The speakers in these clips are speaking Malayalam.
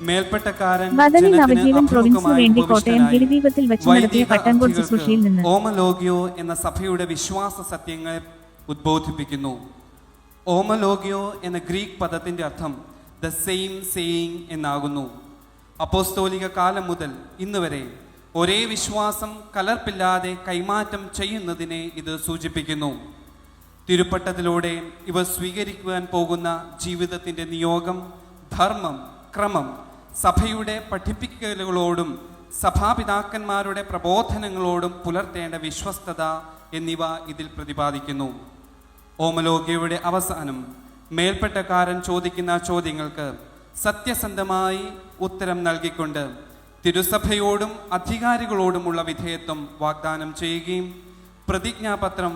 മേൽപ്പെട്ടക്കാരൻ നവജീവൻ പ്രൊവിൻസിനു വേണ്ടി കോട്ടയം ഗിരിദീപത്തിൽ വെച്ച് നടത്തിയ പട്ടാൻകോട്ട് ശുശ്രൂഷയിൽ നിന്ന് ഓമലോഗിയോ എന്ന സഭയുടെ വിശ്വാസ സത്യങ്ങളെ ഉദ്ബോധിപ്പിക്കുന്നു. ഓമലോഗിയോ എന്ന ഗ്രീക്ക് പദത്തിന്റെ അർത്ഥം ദ സെയിം സേയിങ് എന്നാകുന്നു. അപ്പോസ്തോലിക കാലം മുതൽ ഇന്ന് വരെ ഒരേ വിശ്വാസം കലർപ്പില്ലാതെ കൈമാറ്റം ചെയ്യുന്നതിനെ ഇത് സൂചിപ്പിക്കുന്നു. തിരുപ്പട്ടത്തിലൂടെ ഇവ സ്വീകരിക്കുവാൻ പോകുന്ന ജീവിതത്തിൻ്റെ നിയോഗം, ധർമ്മം, ക്രമം, സഭയുടെ പഠിപ്പിക്കലുകളോടും സഭാപിതാക്കന്മാരുടെ പ്രബോധനങ്ങളോടും പുലർത്തേണ്ട വിശ്വസ്തത എന്നിവ ഇതിൽ പ്രതിപാദിക്കുന്നു. ഓമലോഗ്യയുടെ അവസാനം മേൽപ്പെട്ടക്കാരൻ ചോദിക്കുന്ന ചോദ്യങ്ങൾക്ക് സത്യസന്ധമായി ഉത്തരം നൽകിക്കൊണ്ട് തിരുസഭയോടും അധികാരികളോടുമുള്ള വിധേയത്വം വാഗ്ദാനം ചെയ്യുകയും പ്രതിജ്ഞാപത്രം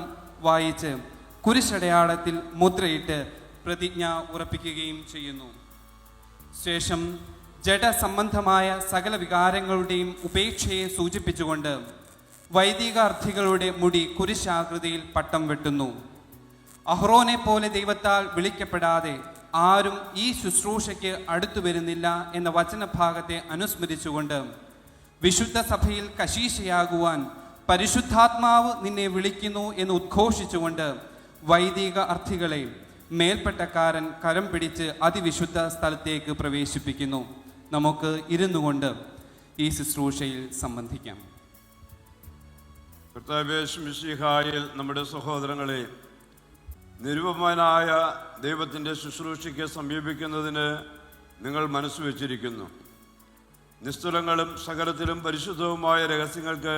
വായിച്ച് കുരിശടയാളത്തിൽ മുദ്രയിട്ട് പ്രതിജ്ഞ ഉറപ്പിക്കുകയും ചെയ്യുന്നു. ശേഷം ജഡസംബന്ധമായ സകല വികാരങ്ങളുടെയും ഉപേക്ഷയെ സൂചിപ്പിച്ചുകൊണ്ട് വൈദികാർത്ഥികളുടെ മുടി കുരിശാകൃതിയിൽ പട്ടം വെട്ടുന്നു. അഹ്റോനെ പോലെ ദൈവത്താൽ വിളിക്കപ്പെടാതെ ആരും ഈ ശുശ്രൂഷയ്ക്ക് അടുത്തു വരുന്നില്ല എന്ന വചനഭാഗത്തെ അനുസ്മരിച്ചുകൊണ്ട് വിശുദ്ധ സഭയിൽ കശീശയാകുവാൻ പരിശുദ്ധാത്മാവ് നിന്നെ വിളിക്കുന്നു എന്ന് ഉദ്ഘോഷിച്ചുകൊണ്ട് വൈദിക അർത്ഥികളെ മേൽപ്പെട്ടക്കാരൻ കരം പിടിച്ച് അതിവിശുദ്ധ സ്ഥലത്തേക്ക് പ്രവേശിപ്പിക്കുന്നു. നമുക്ക് ഇരുന്നു കൊണ്ട് ഈ ശുശ്രൂഷയിൽ സംബന്ധിക്കാം. കർത്താവേശുമിശിഹായിൽ നമ്മുടെ സഹോദരങ്ങളെ, നിരുപമനായ ദൈവത്തിൻ്റെ ശുശ്രൂഷയ്ക്ക് സമീപിക്കുന്നതിന് നിങ്ങൾ മനസ്സ് വച്ചിരിക്കുന്നു. നിസ്തുലങ്ങളും സകലത്തിലും പരിശുദ്ധവുമായ രഹസ്യങ്ങൾക്ക്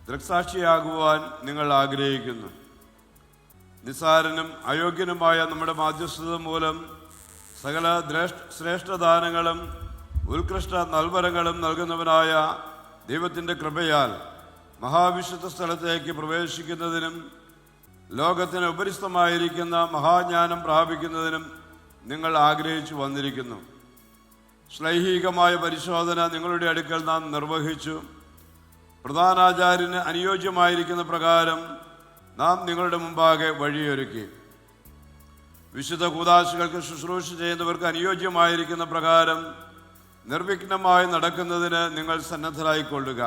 ദൃക്സാക്ഷിയാകുവാൻ നിങ്ങൾ ആഗ്രഹിക്കുന്നു. നിസ്സാരനും അയോഗ്യനുമായ നമ്മുടെ മാധ്യസ്ഥത മൂലം സകല ശ്രേഷ്ഠദാനങ്ങളും ഉത്കൃഷ്ട നൽവരങ്ങളും നൽകുന്നവനായ ദൈവത്തിൻ്റെ കൃപയാൽ മഹാവിശുദ്ധ സ്ഥലത്തേക്ക് പ്രവേശിക്കുന്നതിനും ലോകത്തിന് ഉപരിസ്ഥമായിരിക്കുന്ന മഹാജ്ഞാനം പ്രാപിക്കുന്നതിനും നിങ്ങൾ ആഗ്രഹിച്ചു വന്നിരിക്കുന്നു. ശ്ലൈഹികമായ പരിശോധന നിങ്ങളുടെ അടുക്കൽ നാം നിർവഹിച്ചു. പ്രധാനാചാര്യന് അനുയോജ്യമായിരിക്കുന്ന പ്രകാരം നാം നിങ്ങളുടെ മുമ്പാകെ വഴിയൊരുക്കി. വിശുദ്ധ കൂദാശകൾക്ക് ശുശ്രൂഷ ചെയ്യുന്നവർക്ക് അനുയോജ്യമായിരിക്കുന്ന പ്രകാരം നിർവിഘ്നമായി നടക്കുന്നതിന് നിങ്ങൾ സന്നദ്ധരായിക്കൊള്ളുക.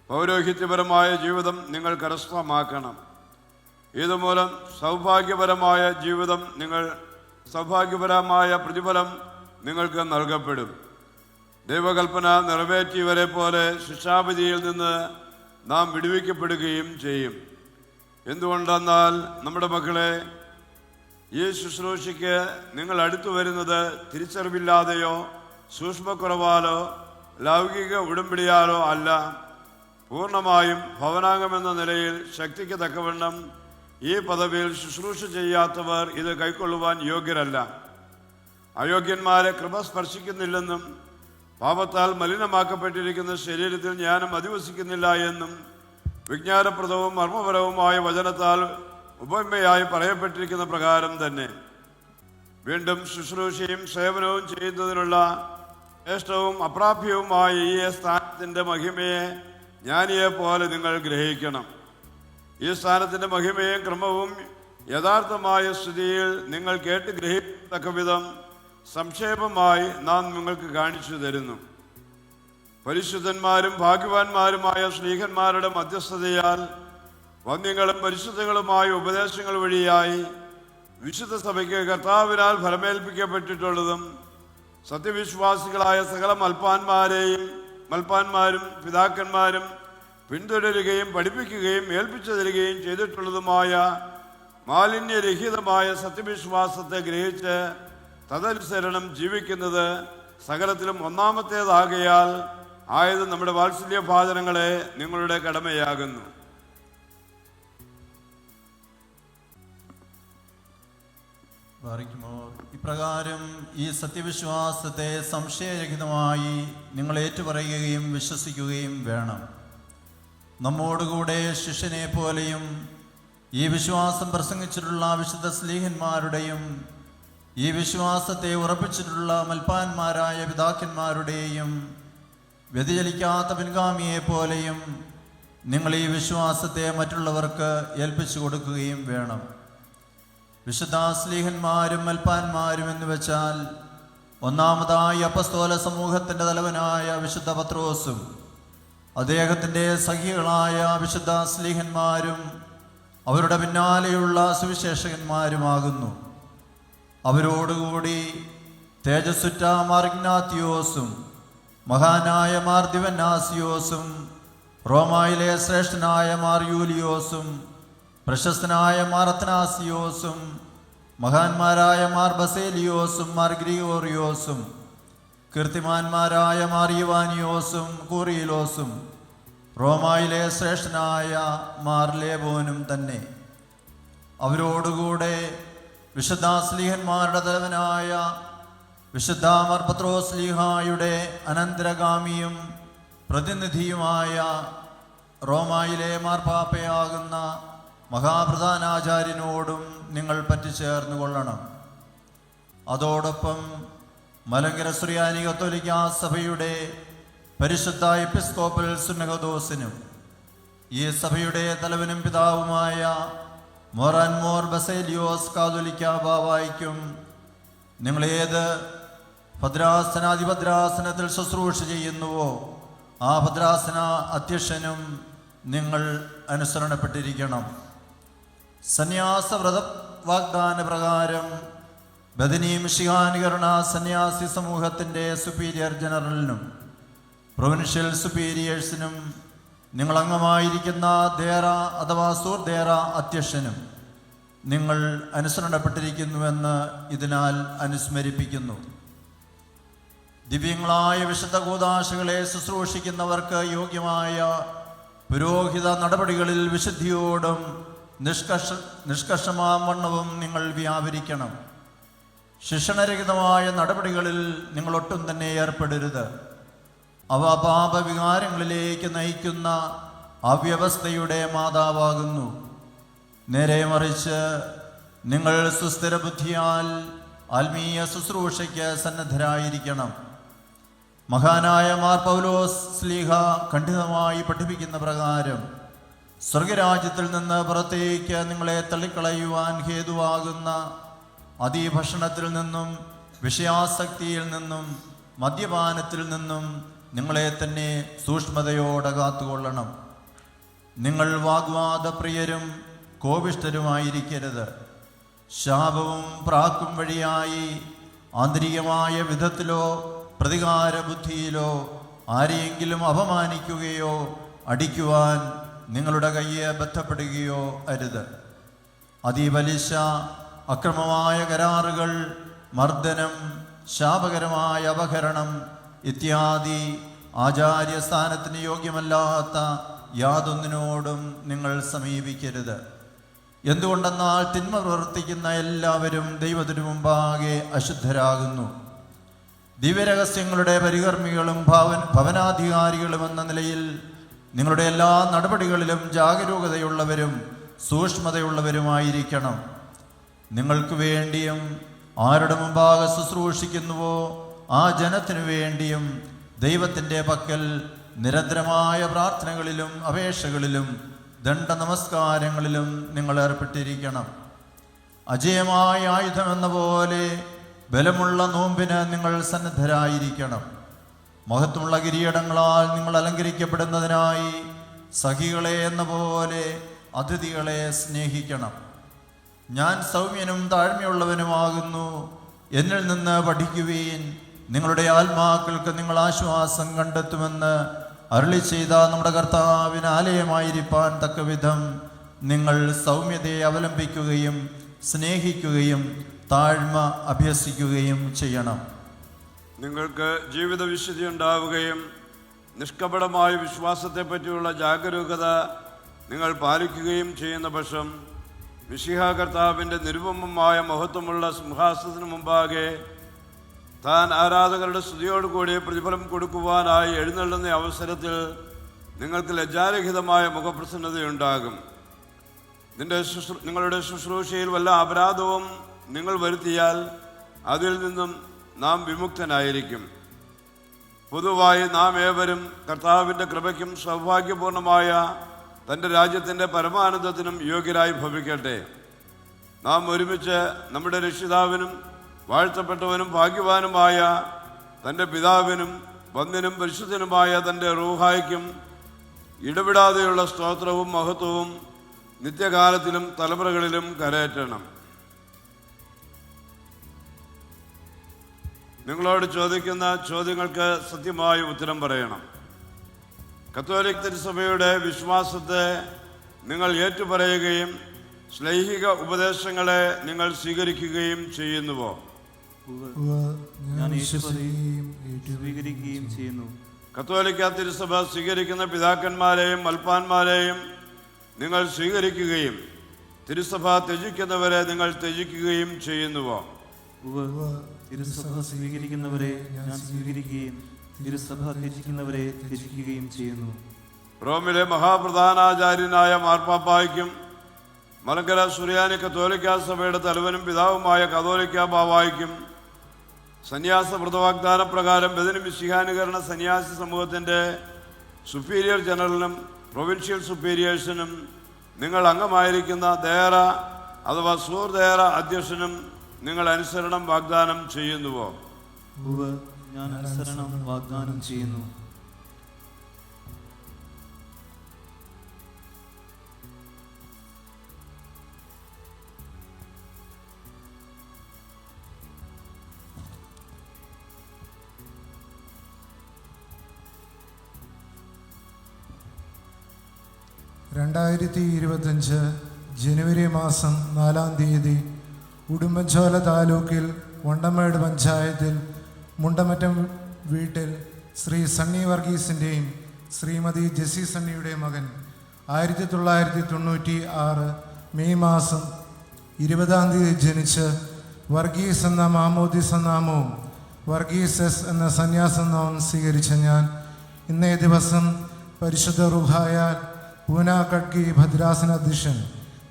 പൗരോഹിത്യപരമായ ജീവിതം നിങ്ങൾ കരസ്ഥമാക്കണം. ഇതുമൂലം സൗഭാഗ്യപരമായ പ്രതിഫലം നിങ്ങൾക്ക് നൽകപ്പെടും. ദൈവകൽപ്പന നിറവേറ്റിയവരെ പോലെ ശിക്ഷാവിധിയിൽ നിന്ന് നാം വിടുവിക്കപ്പെടുകയും ചെയ്യും. എന്തുകൊണ്ടെന്നാൽ നമ്മുടെ മക്കളെ, ഈ ശുശ്രൂഷയ്ക്ക് നിങ്ങൾ അടുത്തു വരുന്നത് തിരിച്ചറിവില്ലാതെയോ സൂക്ഷ്മക്കുറവാലോ ലൗകിക ഉടമ്പടിയാലോ അല്ല, പൂർണ്ണമായും ഭവനാംഗമെന്ന നിലയിൽ ശക്തിക്ക് തക്കവണ്ണം ഈ പദവിയിൽ ശുശ്രൂഷ ചെയ്യാത്തവർ ഇത് കൈക്കൊള്ളുവാൻ യോഗ്യരല്ല. അയോഗ്യന്മാരെ കൃപ സ്പർശിക്കുന്നില്ലെന്നും പാപത്താൽ മലിനമാക്കപ്പെട്ടിരിക്കുന്ന ശരീരത്തിൽ ജ്ഞാനം അധിവസിക്കുന്നില്ല എന്നും വിജ്ഞാനപ്രദവും മർമ്മപരവുമായ വചനത്താൽ ഉപമയായി പറയപ്പെട്ടിരിക്കുന്ന പ്രകാരം തന്നെ വീണ്ടും ശുശ്രൂഷയും സേവനവും ചെയ്യുന്നതിനുള്ള ശ്രേഷ്ഠവും അപ്രാപ്യവുമായ ഈ സ്ഥാനത്തിൻ്റെ മഹിമയെ ജ്ഞാനിയെ പോലെ നിങ്ങൾ ഗ്രഹിക്കണം. ഈ സ്ഥാനത്തിൻ്റെ മഹിമയും ക്രമവും യഥാർത്ഥമായ സ്ഥിതിയിൽ നിങ്ങൾ കേട്ട് ഗ്രഹിക്കത്തക്ക വിധം സംക്ഷേപമായി നാം നിങ്ങൾക്ക് കാണിച്ചു തരുന്നു. പരിശുദ്ധന്മാരും ഭാഗ്യവാന്മാരുമായ ശ്ലീഹന്മാരുടെ മധ്യസ്ഥതയാൽ വന്യങ്ങളും പരിശുദ്ധങ്ങളുമായ ഉപദേശങ്ങൾ വഴിയായി വിശുദ്ധ സഭയ്ക്ക് കർത്താവിനാൽ ഫലമേൽപ്പിക്കപ്പെട്ടിട്ടുള്ളതും സത്യവിശ്വാസികളായ സകല മൽപ്പാന്മാരും പിതാക്കന്മാരും പിന്തുടരുകയും പഠിപ്പിക്കുകയും ഏൽപ്പിച്ചു തരികയും ചെയ്തിട്ടുള്ളതുമായ മാലിന്യരഹിതമായ സത്യവിശ്വാസത്തെ ഗ്രഹിച്ച് തദനുസരണം ജീവിക്കുന്നത് സകലത്തിലും ഒന്നാമത്തേതാകയാൽ ആയത് നമ്മുടെ വാത്സല്യഭാചനങ്ങളെ നിങ്ങളുടെ കടമയാകുന്നു. ഇപ്രകാരം ഈ സത്യവിശ്വാസത്തെ സംശയരഹിതമായി നിങ്ങൾ ഏറ്റുപറയുകയും വിശ്വസിക്കുകയും വേണം. നമ്മോടുകൂടെ ശിഷ്യനെ പോലെയും ഈ വിശ്വാസം പ്രസംഗിച്ചിട്ടുള്ള വിശുദ്ധ സ്ലീഹന്മാരുടെയും ഈ വിശ്വാസത്തെ ഉറപ്പിച്ചിട്ടുള്ള മൽപ്പാന്മാരായ പിതാക്കന്മാരുടെയും വ്യതിചലിക്കാത്ത പിൻഗാമിയെ പോലെയും നിങ്ങൾ ഈ വിശ്വാസത്തെ മറ്റുള്ളവർക്ക് ഏൽപ്പിച്ചു കൊടുക്കുകയും വേണം. വിശുദ്ധ സ്ലീഹന്മാരും മൽപ്പാന്മാരും എന്ന് വെച്ചാൽ ഒന്നാമതായി അപ്പസ്തോല സമൂഹത്തിൻ്റെ തലവനായ വിശുദ്ധ പത്രോസും അദ്ദേഹത്തിൻ്റെ സഖികളായ വിശുദ്ധ സ്ലീഹന്മാരും അവരുടെ പിന്നാലെയുള്ള സുവിശേഷകന്മാരുമാകുന്നു. അവരോടുകൂടി തേജസ്സുറ്റ മാർ ഇഗ്നാത്തിയോസും മഹാനായ മാർ ദിവന്നാസിയോസും റോമായിലെ ശ്രേഷ്ഠനായ മാർ യൂലിയോസും പ്രശസ്തനായ മാർ അത്തനാസിയോസും മഹാന്മാരായ മാർ ബസേലിയോസും മാർ ഗ്രിഗോറിയോസും കീർത്തിമാന്മാരായ മാർ യുവാനിയോസും കൂറിയിലോസും റോമായിലെ ശ്രേഷ്ഠനായ മാർ ലേബോനും തന്നെ. അവരോടുകൂടെ വിശുദ്ധ സ്ലീഹന്മാരുടെ തലവനായ വിശുദ്ധ മാർ പത്രോസ് സ്ലീഹായുടെ അനന്തരഗാമിയും പ്രതിനിധിയുമായ റോമായിലെ മാർപ്പാപ്പയാകുന്ന മഹാപ്രധാനാചാര്യനോടും നിങ്ങൾ പറ്റിച്ചേർന്നു കൊള്ളണം. അതോടൊപ്പം മലങ്കര സുറിയാനി കത്തോലിക്കാ സഭയുടെ പരിശുദ്ധ എപ്പിസ്കോപ്പൽ സുന്നഹദോസിനും ഈ സഭയുടെ തലവനും പിതാവുമായ മോർ ബസേലിയോസ് കാതോലിക്ക ബാവായ്ക്കും നിങ്ങളേത് ഭദ്രാസനാധിപദ്രാസനത്തിൽ ശുശ്രൂഷ ചെയ്യുന്നുവോ ആ ഭദ്രാസന അധ്യക്ഷനും നിങ്ങൾ അനുസരണപ്പെട്ടിരിക്കണം. സന്യാസവ്രത വാഗ്ദാന പ്രകാരം ബദനി മിശിഹാനുകരണ സന്യാസി സമൂഹത്തിൻ്റെ സുപ്പീരിയർ ജനറലിനും പ്രൊവിൻഷ്യൽ സുപ്പീരിയേഴ്സിനും നിങ്ങൾ അംഗമായിരിക്കുന്ന ദേറ അഥവാ സൂർദേറ അധ്യക്ഷനും നിങ്ങൾ അനുസരണപ്പെട്ടിരിക്കുന്നുവെന്ന് ഇതിനാൽ അനുസ്മരിപ്പിക്കുന്നു. ദിവ്യങ്ങളായ വിശുദ്ധ കൂദാശകളെ ശുശ്രൂഷിക്കുന്നവർക്ക് യോഗ്യമായ പുരോഹിത നടപടികളിൽ വിശുദ്ധിയോടും നിഷ്കർഷമാവണ്ണവും നിങ്ങൾ വ്യാപരിക്കണം. ശിക്ഷണരഹിതമായ നടപടികളിൽ നിങ്ങൾ ഒട്ടും തന്നെ ഏർപ്പെടരുത്. അവ പാപവികാരങ്ങളിലേക്ക് നയിക്കുന്ന അവ്യവസ്ഥയുടെ മാതാവാകുന്നു. നേരെ മറിച്ച് നിങ്ങൾ സുസ്ഥിര ബുദ്ധിയാൽ ആത്മീയ ശുശ്രൂഷയ്ക്ക് സന്നദ്ധരായിരിക്കണം. മഹാനായ മാർ പൗലോസ് സ്ലീഹ ഖണ്ഡിതമായി പഠിപ്പിക്കുന്ന പ്രകാരം സ്വർഗരാജ്യത്തിൽ നിന്ന് പുറത്തേക്ക് നിങ്ങളെ തള്ളിക്കളയുവാൻ ഹേതുവാകുന്ന അതിഭക്ഷണത്തിൽ നിന്നും വിഷയാസക്തിയിൽ നിന്നും മദ്യപാനത്തിൽ നിന്നും നിങ്ങളെ തന്നെ സൂക്ഷ്മതയോടെ കാത്തുകൊള്ളണം. നിങ്ങൾ വാഗ്വാദപ്രിയരും കോപിഷ്ഠരുമായിരിക്കരുത്. ശാപവും പ്രാക്കും വഴിയായി ആന്തരികമായ വിധത്തിലോ പ്രതികാര ബുദ്ധിയിലോ ആരെയെങ്കിലും അപമാനിക്കുകയോ അടിക്കുവാൻ നിങ്ങളുടെ കയ്യെ ബന്ധപ്പെടുകയോ അരുത്. അതിബലിശ, അക്രമമായ കരാറുകൾ, മർദ്ദനം, ശാപകരമായ അപഹരണം ഇത്യാദി ആചാര്യസ്ഥാനത്തിന് യോഗ്യമല്ലാത്ത യാതൊന്നിനോടും നിങ്ങൾ സമീപിക്കരുത്. എന്തുകൊണ്ടെന്നാൽ തിന്മ പ്രവർത്തിക്കുന്ന എല്ലാവരും ദൈവത്തിനു മുമ്പാകെ അശുദ്ധരാകുന്നു. ദിവ്യരഹസ്യങ്ങളുടെ പരികർമ്മികളും ഭവനാധികാരികളും എന്ന നിലയിൽ നിങ്ങളുടെ എല്ലാ നടപടികളിലും ജാഗരൂകതയുള്ളവരും സൂക്ഷ്മതയുള്ളവരുമായിരിക്കണം. നിങ്ങൾക്ക് വേണ്ടിയും ആരുടെ മുമ്പാകെ ശുശ്രൂഷിക്കുന്നുവോ ആ ജനത്തിനു വേണ്ടിയും ദൈവത്തിൻ്റെ പക്കൽ നിരന്തരമായ പ്രാർത്ഥനകളിലും അപേക്ഷകളിലും ദണ്ഡ നമസ്കാരങ്ങളിലും നിങ്ങൾ ഏർപ്പെട്ടിരിക്കണം. അജയമായ ആയുധമെന്ന പോലെ ബലമുള്ള നോമ്പിന് നിങ്ങൾ സന്നദ്ധരായിരിക്കണം. മഹത്വമുള്ള കിരീടങ്ങളാൽ നിങ്ങൾ അലങ്കരിക്കപ്പെടുന്നതിനായി സഖികളെ എന്ന പോലെ അതിഥികളെ സ്നേഹിക്കണം. ഞാൻ സൗമ്യനും താഴ്മയുള്ളവനുമാകുന്നു. എന്നിൽ നിന്ന് പഠിക്കുവീൻ, നിങ്ങളുടെ ആത്മാക്കൾക്ക് നിങ്ങൾ ആശ്വാസം കണ്ടെത്തുമെന്ന് അരുളി ചെയ്ത നമ്മുടെ കർത്താവിന് ആലയമായിരിക്കാൻ തക്കവിധം നിങ്ങൾ സൗമ്യതയെ അവലംബിക്കുകയും സ്നേഹിക്കുകയും താഴ്മ അഭ്യസിക്കുകയും ചെയ്യണം. നിങ്ങൾക്ക് ജീവിത വിശുദ്ധി ഉണ്ടാവുകയും നിഷ്കപടമായ വിശ്വാസത്തെ പറ്റിയുള്ള ജാഗരൂകത നിങ്ങൾ പാലിക്കുകയും ചെയ്യുന്ന പക്ഷം മിശിഹ കർത്താവിൻ്റെ നിരുപമമായ മഹത്വമുള്ള സിംഹാസനത്തിന് മുമ്പാകെ താൻ ആരാധകരുടെ സ്തുതിയോടുകൂടി പ്രതിഫലം കൊടുക്കുവാനായി എഴുന്നള്ളുന്ന അവസരത്തിൽ നിങ്ങൾക്ക് ലജ്ജാരഹിതമായ മുഖപ്രസന്നതയുണ്ടാകും. നിങ്ങളുടെ ശുശ്രൂഷയിൽ വല്ല അപരാധവും നിങ്ങൾ വരുത്തിയാൽ അതിൽ നിന്നും നാം വിമുക്തനായിരിക്കും. പൊതുവായി നാം ഏവരും കർത്താവിൻ്റെ കൃപയ്ക്കും സൗഭാഗ്യപൂർണമായ തൻ്റെ രാജ്യത്തിൻ്റെ പരമാനന്ദത്തിനും യോഗ്യരായി ഭവിക്കട്ടെ. നാം ഒരുമിച്ച് നമ്മുടെ രക്ഷിതാവിനും വാഴ്ത്തപ്പെട്ടവനും ഭാഗ്യവാനുമായ തൻ്റെ പിതാവിനും വന്ദനും പരിശുദ്ധനുമായ തൻ്റെ റൂഹായ്ക്കും ഇടപെടാതെയുള്ള സ്തോത്രവും മഹത്വവും നിത്യകാലത്തിലും തലമുറകളിലും കരയറ്റണം. നിങ്ങളോട് ചോദിക്കുന്ന ചോദ്യങ്ങൾക്ക് സത്യമായി ഉത്തരം പറയണം. കത്തോലിക് തിരുസഭയുടെ വിശ്വാസത്തെ നിങ്ങൾ ഏറ്റുപറയുകയും ശ്ലൈഹിക ഉപദേശങ്ങളെ നിങ്ങൾ സ്വീകരിക്കുകയും ചെയ്യുന്നുവോ? ഞാൻ സ്വീകരിക്കുകയും ചെയ്യുന്നു. കത്തോലിക്ക തിരുസഭ സ്വീകരിക്കുന്ന പിതാക്കന്മാരെയും മൽപ്പാന്മാരെയും നിങ്ങൾ സ്വീകരിക്കുകയും തിരുസഭ ത്യജിക്കുന്നവരെ നിങ്ങൾ ത്യജിക്കുകയും ചെയ്യുന്നുവോ? തിരുസഭ സ്വീകരിക്കുന്നവരെ ഞാൻ സ്വീകരിക്കുകയും തിരുസഭ ത്യജിക്കുന്നവരെ ത്യജിക്കുകയും ചെയ്യുന്നു. റോമിലെ മഹാപ്രധാനാചാര്യനായ മാർപ്പാപ്പായ്ക്കും മലങ്കര സുറിയാനി കത്തോലിക്ക സഭയുടെ തലവനും പിതാവുമായ കത്തോലിക്ക ബാവായ്ക്കും സന്യാസ വ്രതവാഗ്ദാന പ്രകാരം ബദനി മിശിഹാനുകരണ സന്യാസി സമൂഹത്തിൻ്റെ സുപ്പീരിയർ ജനറലിനും പ്രൊവിൻഷ്യൽ സുപ്പീരിയേഴ്സിനും നിങ്ങൾ അംഗമായിരിക്കുന്ന ദേറ അഥവാ സൂർ ദേറ അധ്യക്ഷനും നിങ്ങൾ അനുസരണം വാഗ്ദാനം ചെയ്യുന്നുവോ? ഞാൻ അനുസരണം വാഗ്ദാനം ചെയ്യുന്നു. ജനുവരി മാസം 4-ാം തീയതി ഉടുമ്പൻചോല താലൂക്കിൽ വണ്ടമേട് പഞ്ചായത്തിൽ മുണ്ടമറ്റം വീട്ടിൽ ശ്രീ സണ്ണി വർഗീസിൻ്റെയും ശ്രീമതി ജെസ്സി സണ്ണിയുടെയും മകൻ 1996 മെയ് മാസം 20-ാം തീയതി ജനിച്ച് വർഗീസ് എന്ന മാമോദിസ നാമവും വർഗീസ് എസ് എന്ന സന്യാസ നാമം സ്വീകരിച്ച ഞാൻ ഇന്നേ ദിവസം പരിശുദ്ധ റുഹായാൽ പൂന കഡ്കി ഭദ്രാസന അധ്യക്ഷൻ